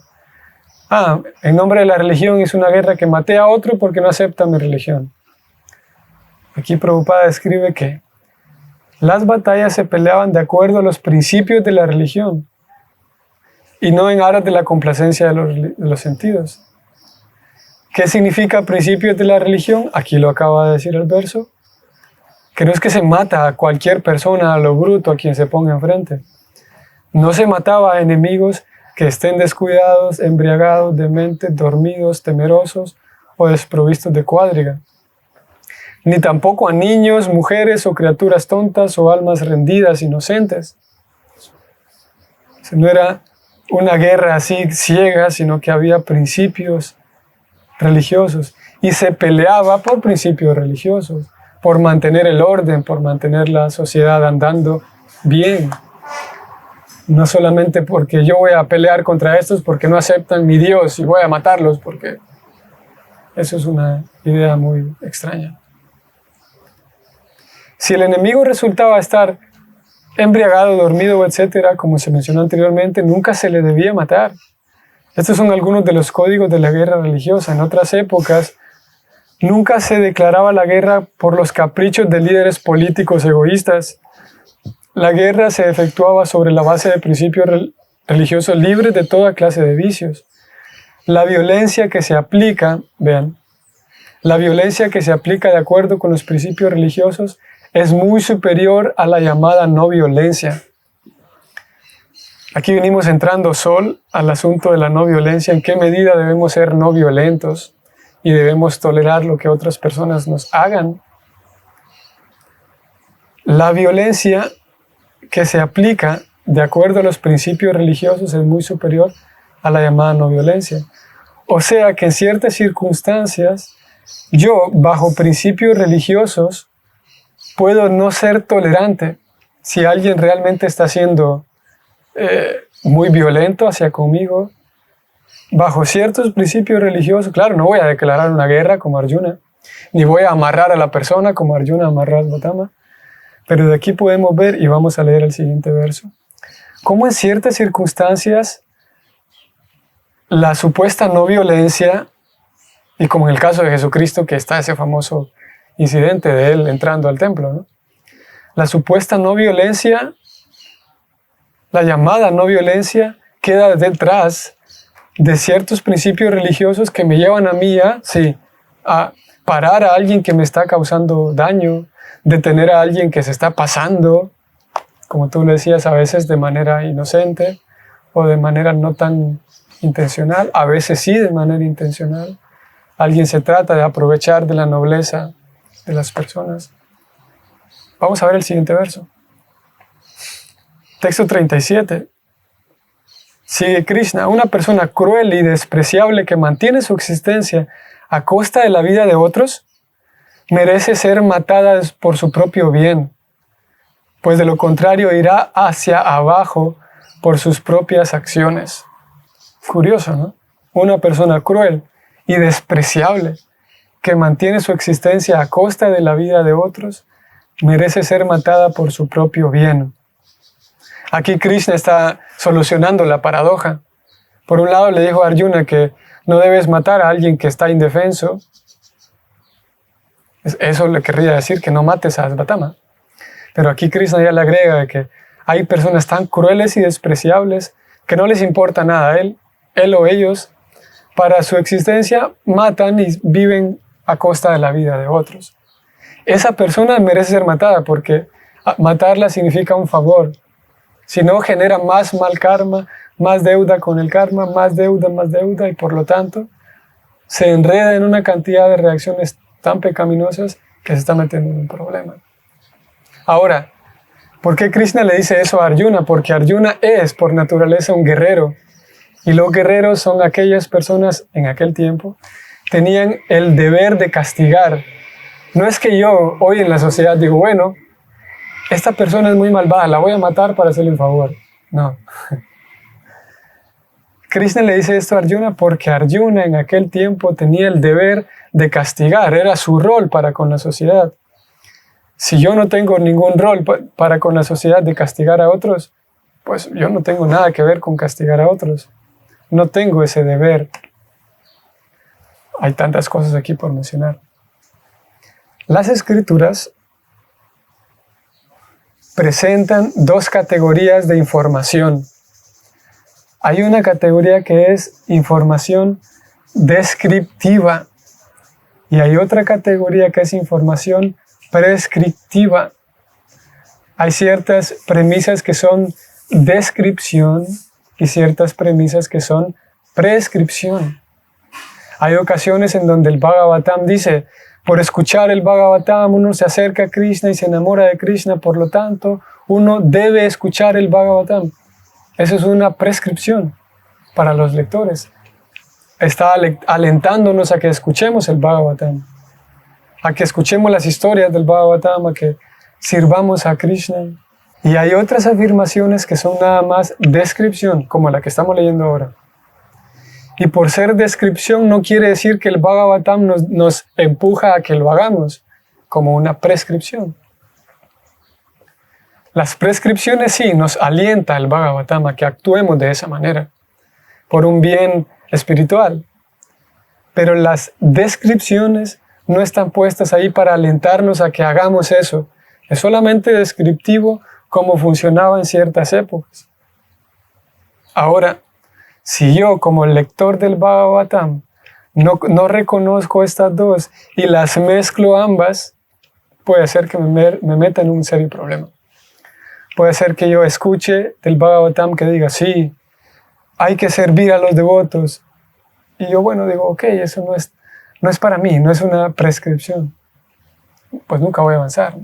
En nombre de la religión es una guerra que maté a otro porque no acepta mi religión. Aquí Prabhupada escribe que las batallas se peleaban de acuerdo a los principios de la religión y no en aras de la complacencia de los sentidos. ¿Qué significa principios de la religión? Aquí lo acaba de decir el verso. Que no es que se mata a cualquier persona, a lo bruto, a quien se ponga enfrente. No se mataba a enemigos que estén descuidados, embriagados, dementes, dormidos, temerosos o desprovistos de cuadriga. Ni tampoco a niños, mujeres o criaturas tontas o almas rendidas, inocentes. No era una guerra así ciega, sino que había principios religiosos. Y se peleaba por principios religiosos, por mantener el orden, por mantener la sociedad andando bien. No solamente porque yo voy a pelear contra estos porque no aceptan mi Dios y voy a matarlos, porque eso es una idea muy extraña. Si el enemigo resultaba estar embriagado, dormido, etc., como se mencionó anteriormente, nunca se le debía matar. Estos son algunos de los códigos de la guerra religiosa. En otras épocas, nunca se declaraba la guerra por los caprichos de líderes políticos egoístas. La guerra se efectuaba sobre la base de principios religiosos libres de toda clase de vicios. La violencia que se aplica, vean, la violencia que se aplica de acuerdo con los principios religiosos es muy superior a la llamada no violencia. Aquí venimos entrando al asunto de la no violencia, en qué medida debemos ser no violentos y debemos tolerar lo que otras personas nos hagan. La violencia que se aplica de acuerdo a los principios religiosos es muy superior a la llamada no violencia. O sea que en ciertas circunstancias, yo, bajo principios religiosos, puedo no ser tolerante si alguien realmente está siendo muy violento hacia conmigo. Bajo ciertos principios religiosos, claro, no voy a declarar una guerra como Arjuna, ni voy a amarrar a la persona como Arjuna amarró a Asvatama, pero de aquí podemos ver, y vamos a leer el siguiente verso, cómo en ciertas circunstancias la supuesta no violencia, y como en el caso de Jesucristo, que está ese famoso incidente de él entrando al templo, ¿no? La supuesta no violencia, la llamada no violencia, queda detrás de ciertos principios religiosos que me llevan a mí a parar a alguien que me está causando daño, detener a alguien que se está pasando, como tú le decías, a veces de manera inocente o de manera no tan intencional, a veces sí de manera intencional. Alguien se trata de aprovechar de la nobleza de las personas. Vamos a ver el siguiente verso. Texto 37. Sigue Krishna. Una persona cruel y despreciable que mantiene su existencia a costa de la vida de otros merece ser matada por su propio bien, pues de lo contrario irá hacia abajo por sus propias acciones. Curioso, ¿no? Una persona cruel y despreciable que mantiene su existencia a costa de la vida de otros merece ser matada por su propio bien. Aquí Krishna está solucionando la paradoja. Por un lado le dijo a Arjuna que no debes matar a alguien que está indefenso. Eso le querría decir que no mates a Asvatama. Pero aquí Krishna ya le agrega que hay personas tan crueles y despreciables que no les importa nada. Él o ellos, para su existencia, matan y viven a costa de la vida de otros. Esa persona merece ser matada porque matarla significa un favor. Si no, genera más mal karma, más deuda con el karma, más deuda y por lo tanto se enreda en una cantidad de reacciones tan pecaminosas que se está metiendo en un problema. Ahora, ¿por qué Krishna le dice eso a Arjuna? Porque Arjuna es por naturaleza un guerrero. Y los guerreros son aquellas personas en aquel tiempo tenían el deber de castigar. No es que yo hoy en la sociedad digo, bueno, esta persona es muy malvada, la voy a matar para hacerle un favor. No. Krishna le dice esto a Arjuna porque Arjuna en aquel tiempo tenía el deber de castigar, era su rol para con la sociedad. Si yo no tengo ningún rol para con la sociedad de castigar a otros, pues yo no tengo nada que ver con castigar a otros. No tengo ese deber. Hay tantas cosas aquí por mencionar. Las escrituras presentan dos categorías de información. Hay una categoría que es información descriptiva y hay otra categoría que es información prescriptiva. Hay ciertas premisas que son descripción y ciertas premisas que son prescripción. Hay ocasiones en donde el Bhagavatam dice, por escuchar el Bhagavatam uno se acerca a Krishna y se enamora de Krishna, por lo tanto uno debe escuchar el Bhagavatam. Eso es una prescripción para los lectores. Está alentándonos a que escuchemos el Bhagavatam, a que escuchemos las historias del Bhagavatam, a que sirvamos a Krishna. Y hay otras afirmaciones que son nada más descripción, como la que estamos leyendo ahora. Y por ser descripción no quiere decir que el Bhagavatam nos empuja a que lo hagamos, como una prescripción. Las prescripciones sí nos alienta el Bhagavatam a que actuemos de esa manera, por un bien espiritual. Pero las descripciones no están puestas ahí para alentarnos a que hagamos eso. Es solamente descriptivo cómo funcionaba en ciertas épocas. Ahora, si yo como lector del Bhagavatam no reconozco estas dos y las mezclo ambas, puede ser que me meta en un serio problema. Puede ser que yo escuche del Bhagavatam que diga, sí, hay que servir a los devotos. Y yo, bueno, digo, ok, eso no es para mí, no es una prescripción. Pues nunca voy a avanzar.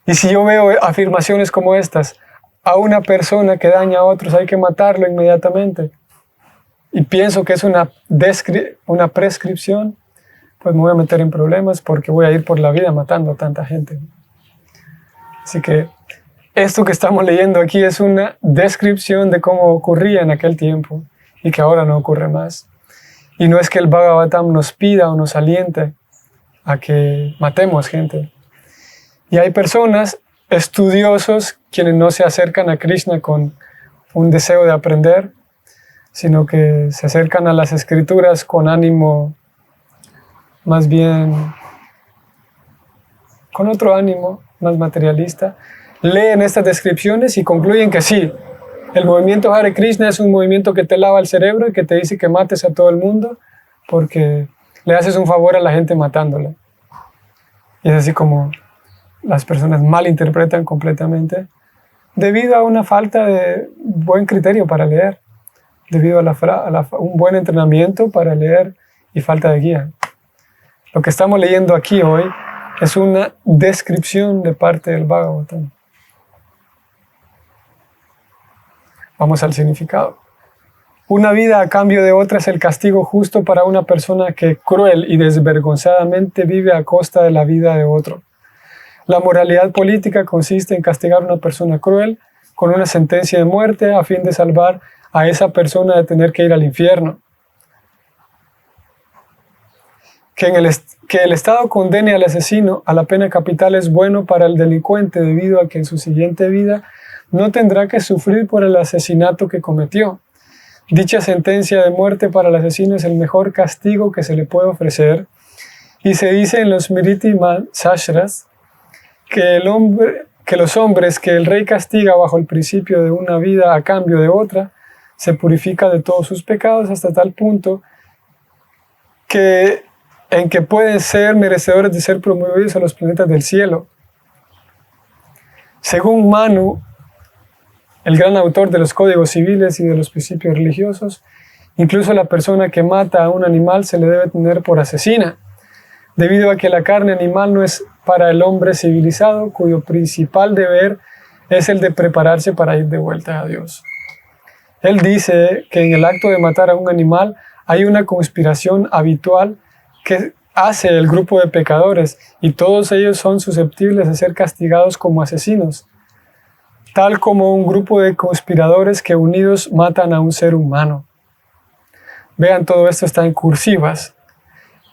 Y si yo veo afirmaciones como estas, a una persona que daña a otros hay que matarlo inmediatamente, y pienso que es una prescripción, pues me voy a meter en problemas porque voy a ir por la vida matando a tanta gente. Así que esto que estamos leyendo aquí es una descripción de cómo ocurría en aquel tiempo y que ahora no ocurre más. Y no es que el Bhagavatam nos pida o nos aliente a que matemos gente. Y hay personas, estudiosos, quienes no se acercan a Krishna con un deseo de aprender, sino que se acercan a las escrituras con ánimo, más bien, con otro ánimo, más materialista. Leen estas descripciones y concluyen que sí, el movimiento Hare Krishna es un movimiento que te lava el cerebro y que te dice que mates a todo el mundo porque le haces un favor a la gente matándola. Y es así como las personas malinterpretan completamente debido a una falta de buen criterio para leer, debido a un buen entrenamiento para leer y falta de guía. Lo que estamos leyendo aquí hoy es una descripción de parte del Bhagavatam. Vamos al significado. Una vida a cambio de otra es el castigo justo para una persona que cruel y desvergonzadamente vive a costa de la vida de otro. La moralidad política consiste en castigar a una persona cruel con una sentencia de muerte a fin de salvar a esa persona de tener que ir al infierno. Que el Estado condene al asesino a la pena capital es bueno para el delincuente debido a que en su siguiente vida no tendrá que sufrir por el asesinato que cometió. Dicha sentencia de muerte para el asesino es el mejor castigo que se le puede ofrecer y se dice en los Smriti Shastras que que los hombres que el rey castiga bajo el principio de una vida a cambio de otra, se purifica de todos sus pecados hasta tal punto en que pueden ser merecedores de ser promovidos a los planetas del cielo. Según Manu, el gran autor de los códigos civiles y de los principios religiosos, incluso la persona que mata a un animal se le debe tener por asesina, debido a que la carne animal no es para el hombre civilizado, cuyo principal deber es el de prepararse para ir de vuelta a Dios. Él dice que en el acto de matar a un animal hay una conspiración habitual que hace el grupo de pecadores y todos ellos son susceptibles de ser castigados como asesinos, tal como un grupo de conspiradores que unidos matan a un ser humano. Vean, todo esto está en cursivas.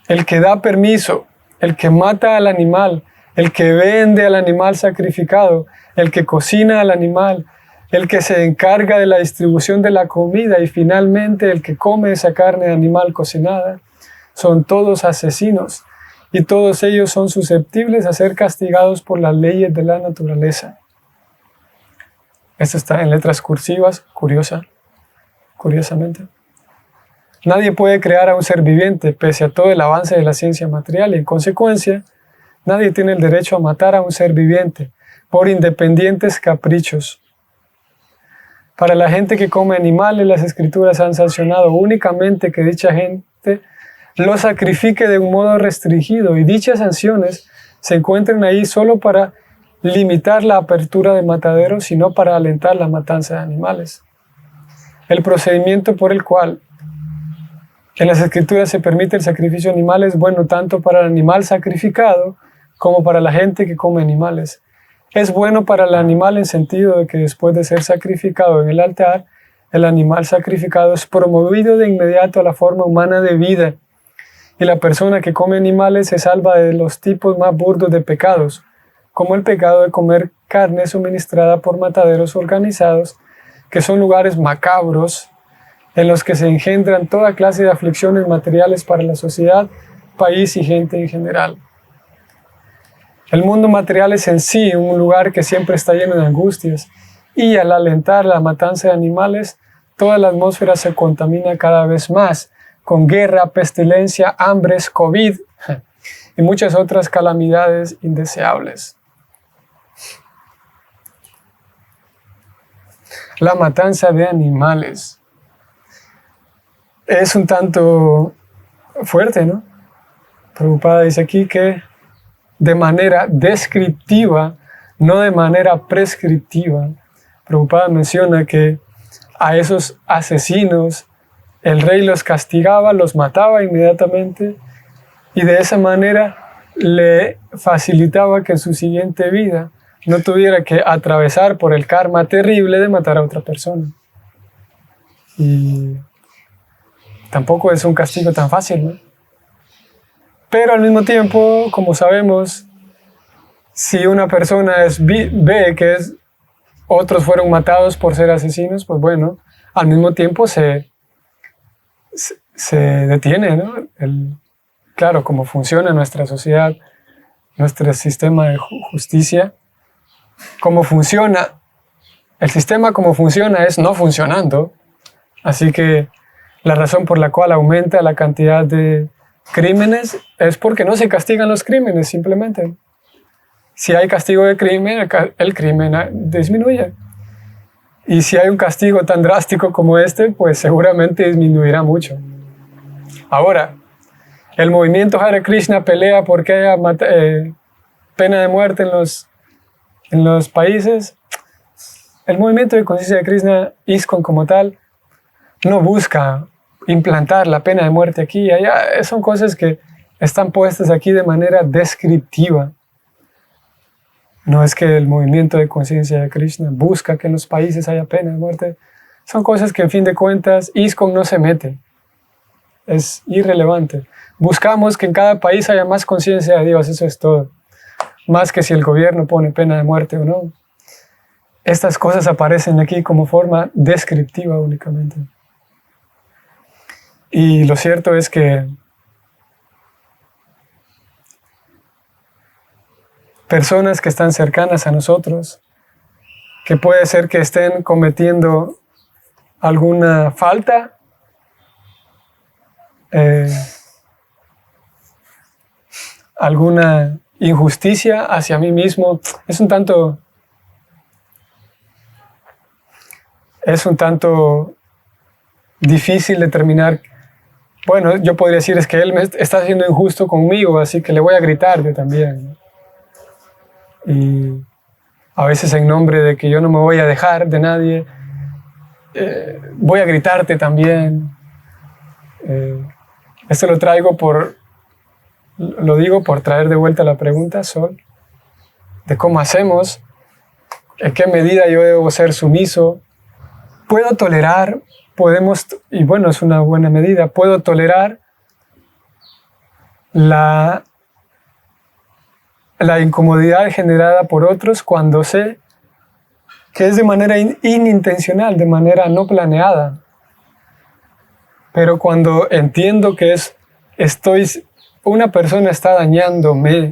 El que da permiso, el que mata al animal, el que vende al animal sacrificado, el que cocina al animal, el que se encarga de la distribución de la comida y finalmente el que come esa carne de animal cocinada, son todos asesinos y todos ellos son susceptibles a ser castigados por las leyes de la naturaleza. Esto está en letras cursivas, curiosamente. Nadie puede crear a un ser viviente pese a todo el avance de la ciencia material y en consecuencia, nadie tiene el derecho a matar a un ser viviente por independientes caprichos. Para la gente que come animales, las escrituras han sancionado únicamente que dicha gente lo sacrifique de un modo restringido y dichas sanciones se encuentran ahí solo para limitar la apertura de mataderos y no para alentar la matanza de animales. El procedimiento por el cual en las escrituras se permite el sacrificio de animales es bueno tanto para el animal sacrificado como para la gente que come animales. Es bueno para el animal en sentido de que después de ser sacrificado en el altar, el animal sacrificado es promovido de inmediato a la forma humana de vida y la persona que come animales se salva de los tipos más burdos de pecados, como el pecado de comer carne suministrada por mataderos organizados, que son lugares macabros en los que se engendran toda clase de aflicciones materiales para la sociedad, país y gente en general. El mundo material es en sí un lugar que siempre está lleno de angustias y al alentar la matanza de animales, toda la atmósfera se contamina cada vez más con guerra, pestilencia, hambres, COVID y muchas otras calamidades indeseables. La matanza de animales es un tanto fuerte, ¿no? Prabhupada dice aquí que de manera descriptiva, no de manera prescriptiva. Prabhupada menciona que a esos asesinos el rey los castigaba, los mataba inmediatamente y de esa manera le facilitaba que en su siguiente vida no tuviera que atravesar por el karma terrible de matar a otra persona. Y tampoco es un castigo tan fácil, ¿no? Pero al mismo tiempo, como sabemos, si una persona ve que otros fueron matados por ser asesinos, pues bueno, al mismo tiempo se detiene, ¿no? Claro, cómo funciona nuestra sociedad, nuestro sistema de justicia, cómo funciona, el sistema como funciona es no funcionando, así que la razón por la cual aumenta la cantidad de crímenes es porque no se castigan los crímenes, simplemente. Si hay castigo de crimen, el crimen disminuye. Y si hay un castigo tan drástico como este, pues seguramente disminuirá mucho. Ahora, el movimiento Hare Krishna pelea porque haya pena de muerte en los países. El movimiento de conciencia de Krishna, ISKCON como tal, no busca implantar la pena de muerte aquí y allá. Son cosas que están puestas aquí de manera descriptiva. No es que el movimiento de conciencia de Krishna busca que en los países haya pena de muerte. Son cosas que en fin de cuentas ISKCON no se mete. Es irrelevante. Buscamos que en cada país haya más conciencia de Dios, eso es todo. Más que si el gobierno pone pena de muerte o no. Estas cosas aparecen aquí como forma descriptiva únicamente. Y lo cierto es que personas que están cercanas a nosotros, que puede ser que estén cometiendo alguna falta, alguna injusticia hacia mí mismo. Es un tanto difícil determinar. Bueno, yo podría decir es que él me está siendo injusto conmigo, así que le voy a gritar yo también. Y a veces en nombre de que yo no me voy a dejar de nadie, voy a gritarte también. Esto lo digo por traer de vuelta la pregunta, Sol, de cómo hacemos, en qué medida yo debo ser sumiso. Puedo tolerar, y bueno, es una buena medida, puedo tolerar la incomodidad generada por otros cuando sé que es de manera inintencional, de manera no planeada. Pero cuando entiendo que una persona está dañándome,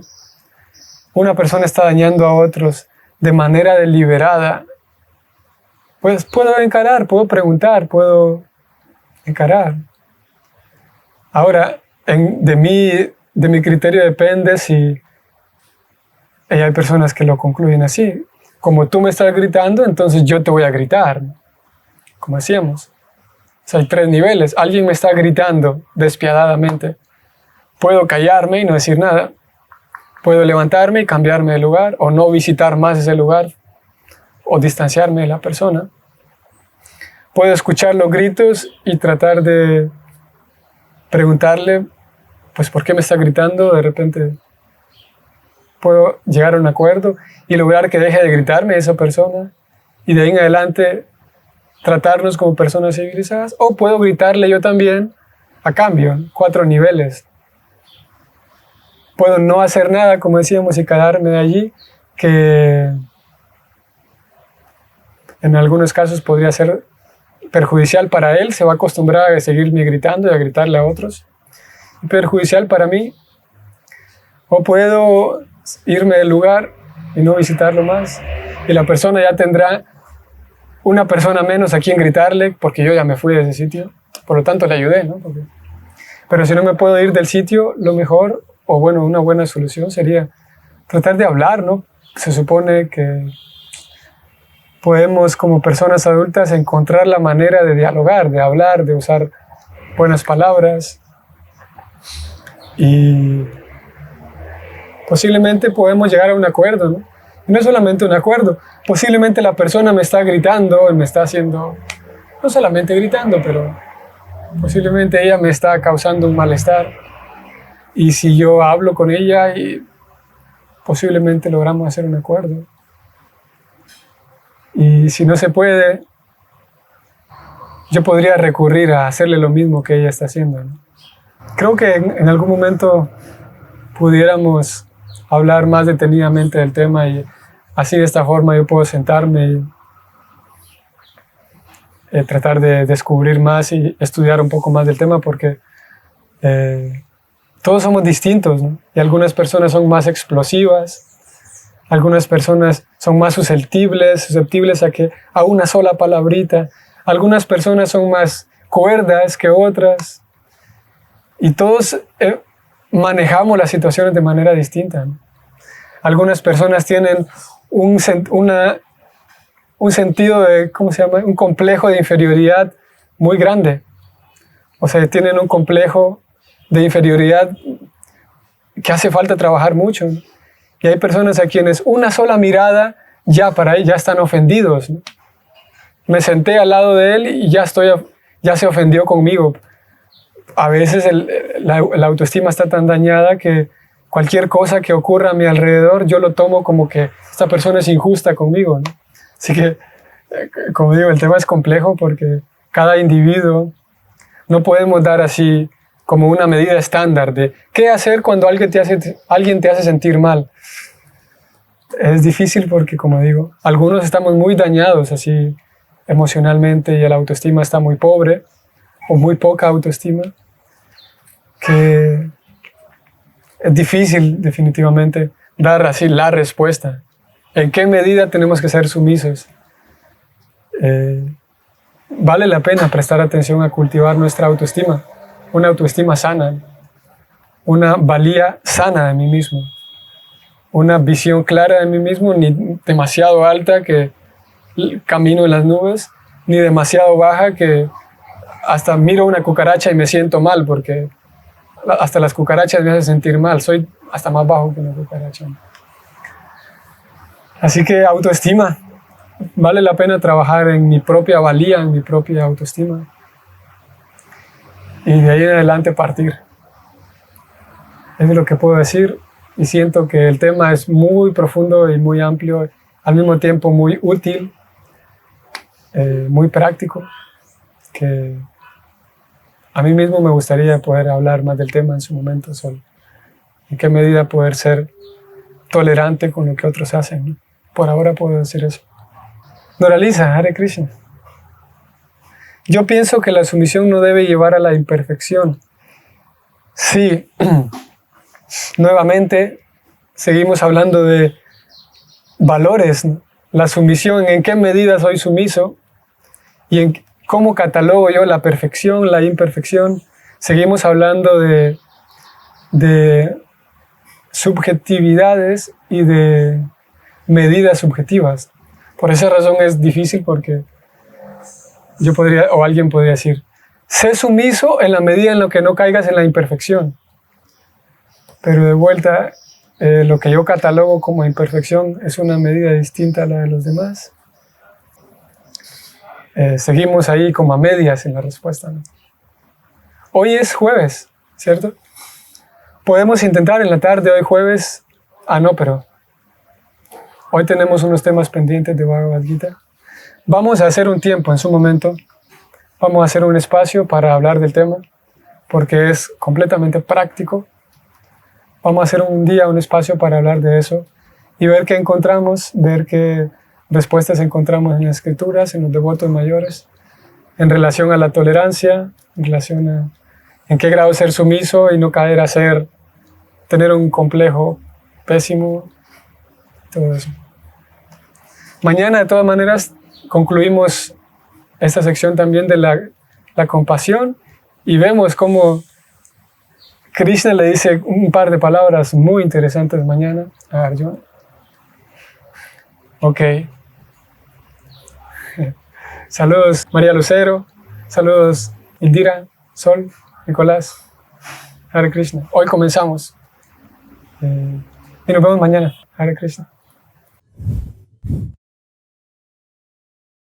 una persona está dañando a otros de manera deliberada, pues puedo encarar, puedo preguntar, puedo encarar. Ahora, de mi criterio depende si hay personas que lo concluyen así. Como tú me estás gritando, entonces yo te voy a gritar, como hacíamos. O sea, hay 3 niveles. Alguien me está gritando despiadadamente. Puedo callarme y no decir nada. Puedo levantarme y cambiarme de lugar, o no visitar más ese lugar, o distanciarme de la persona. Puedo escuchar los gritos y tratar de preguntarle, pues, ¿por qué me está gritando? De repente puedo llegar a un acuerdo y lograr que deje de gritarme esa persona, y de ahí en adelante tratarnos como personas civilizadas. O puedo gritarle yo también a cambio, 4 niveles. Puedo no hacer nada, como decíamos, y quedarme de allí, que en algunos casos podría ser perjudicial para él, se va a acostumbrar a seguirme gritando y a gritarle a otros, y perjudicial para mí. O puedo irme del lugar y no visitarlo más, y la persona ya tendrá una persona menos a quien gritarle, porque yo ya me fui de ese sitio, por lo tanto le ayudé, ¿no? Pero si no me puedo ir del sitio, lo mejor, o bueno, una buena solución sería tratar de hablar, ¿no? Se supone que podemos, como personas adultas, encontrar la manera de dialogar, de hablar, de usar buenas palabras, y posiblemente podemos llegar a un acuerdo, ¿no? Y no es solamente un acuerdo, posiblemente la persona me está gritando y me está haciendo, no solamente gritando, pero posiblemente ella me está causando un malestar, y si yo hablo con ella, y posiblemente logramos hacer un acuerdo. Y si no se puede, yo podría recurrir a hacerle lo mismo que ella está haciendo, ¿no? Creo que en algún momento pudiéramos hablar más detenidamente del tema, y así, de esta forma, yo puedo sentarme y tratar de descubrir más y estudiar un poco más del tema, porque todos somos distintos, ¿no? Y algunas personas son más explosivas, algunas personas son más susceptibles a una sola palabrita, algunas personas son más cuerdas que otras, y todos manejamos las situaciones de manera distinta, ¿no? Algunas personas tienen un sentido de, ¿cómo se llama? Un complejo de inferioridad muy grande. O sea, tienen un complejo de inferioridad que hace falta trabajar mucho, ¿no? Y hay personas a quienes una sola mirada ya están ofendidos, ¿no? Me senté al lado de él y ya se ofendió conmigo. A veces la autoestima está tan dañada que cualquier cosa que ocurra a mi alrededor, yo lo tomo como que esta persona es injusta conmigo, ¿no? Así que, como digo, el tema es complejo, porque cada individuo, no podemos dar así como una medida estándar de qué hacer cuando alguien te hace sentir mal. Es difícil porque, como digo, algunos estamos muy dañados así emocionalmente, y la autoestima está muy pobre, o muy poca autoestima, que es difícil definitivamente dar así la respuesta. ¿En qué medida tenemos que ser sumisos? Vale la pena prestar atención a cultivar nuestra autoestima, una autoestima sana, una valía sana de mí mismo, una visión clara de mí mismo, ni demasiado alta que camino en las nubes, ni demasiado baja que hasta miro una cucaracha y me siento mal, porque hasta las cucarachas me hacen sentir mal, soy hasta más bajo que una cucaracha. Así que autoestima, vale la pena trabajar en mi propia valía, en mi propia autoestima, y de ahí en adelante partir. Es lo que puedo decir, y siento que el tema es muy profundo y muy amplio, al mismo tiempo muy útil, muy práctico, que a mí mismo me gustaría poder hablar más del tema en su momento solo. En qué medida poder ser tolerante con lo que otros hacen, ¿no? Por ahora puedo decir eso. Noralisa, Hare Krishna. Yo pienso que la sumisión no debe llevar a la imperfección. Sí, nuevamente seguimos hablando de valores, ¿no? La sumisión, en qué medida soy sumiso y en cómo catalogo yo la perfección, la imperfección. Seguimos hablando de subjetividades y de medidas subjetivas. Por esa razón es difícil, porque yo podría, o alguien podría decir, sé sumiso en la medida en la que no caigas en la imperfección. Pero de vuelta, lo que yo catalogo como imperfección es una medida distinta a la de los demás. Seguimos ahí como a medias en la respuesta, ¿no? Hoy es jueves, ¿cierto? Podemos intentar en la tarde, hoy jueves, no, pero hoy tenemos unos temas pendientes de Bhagavad Gita. Vamos a hacer un tiempo en su momento, vamos a hacer un espacio para hablar del tema, porque es completamente práctico. Vamos a hacer un día, un espacio para hablar de eso y ver qué encontramos, ver qué respuestas encontramos en las escrituras, en los devotos mayores, en relación a la tolerancia, en relación a en qué grado ser sumiso y no caer a tener un complejo pésimo, todo eso. Mañana, de todas maneras, concluimos esta sección también de la compasión y vemos cómo Krishna le dice un par de palabras muy interesantes mañana a Arjuna. Ok. Saludos María Lucero, saludos Indira, Sol, Nicolás, Hare Krishna. Hoy comenzamos y nos vemos mañana. Hare Krishna.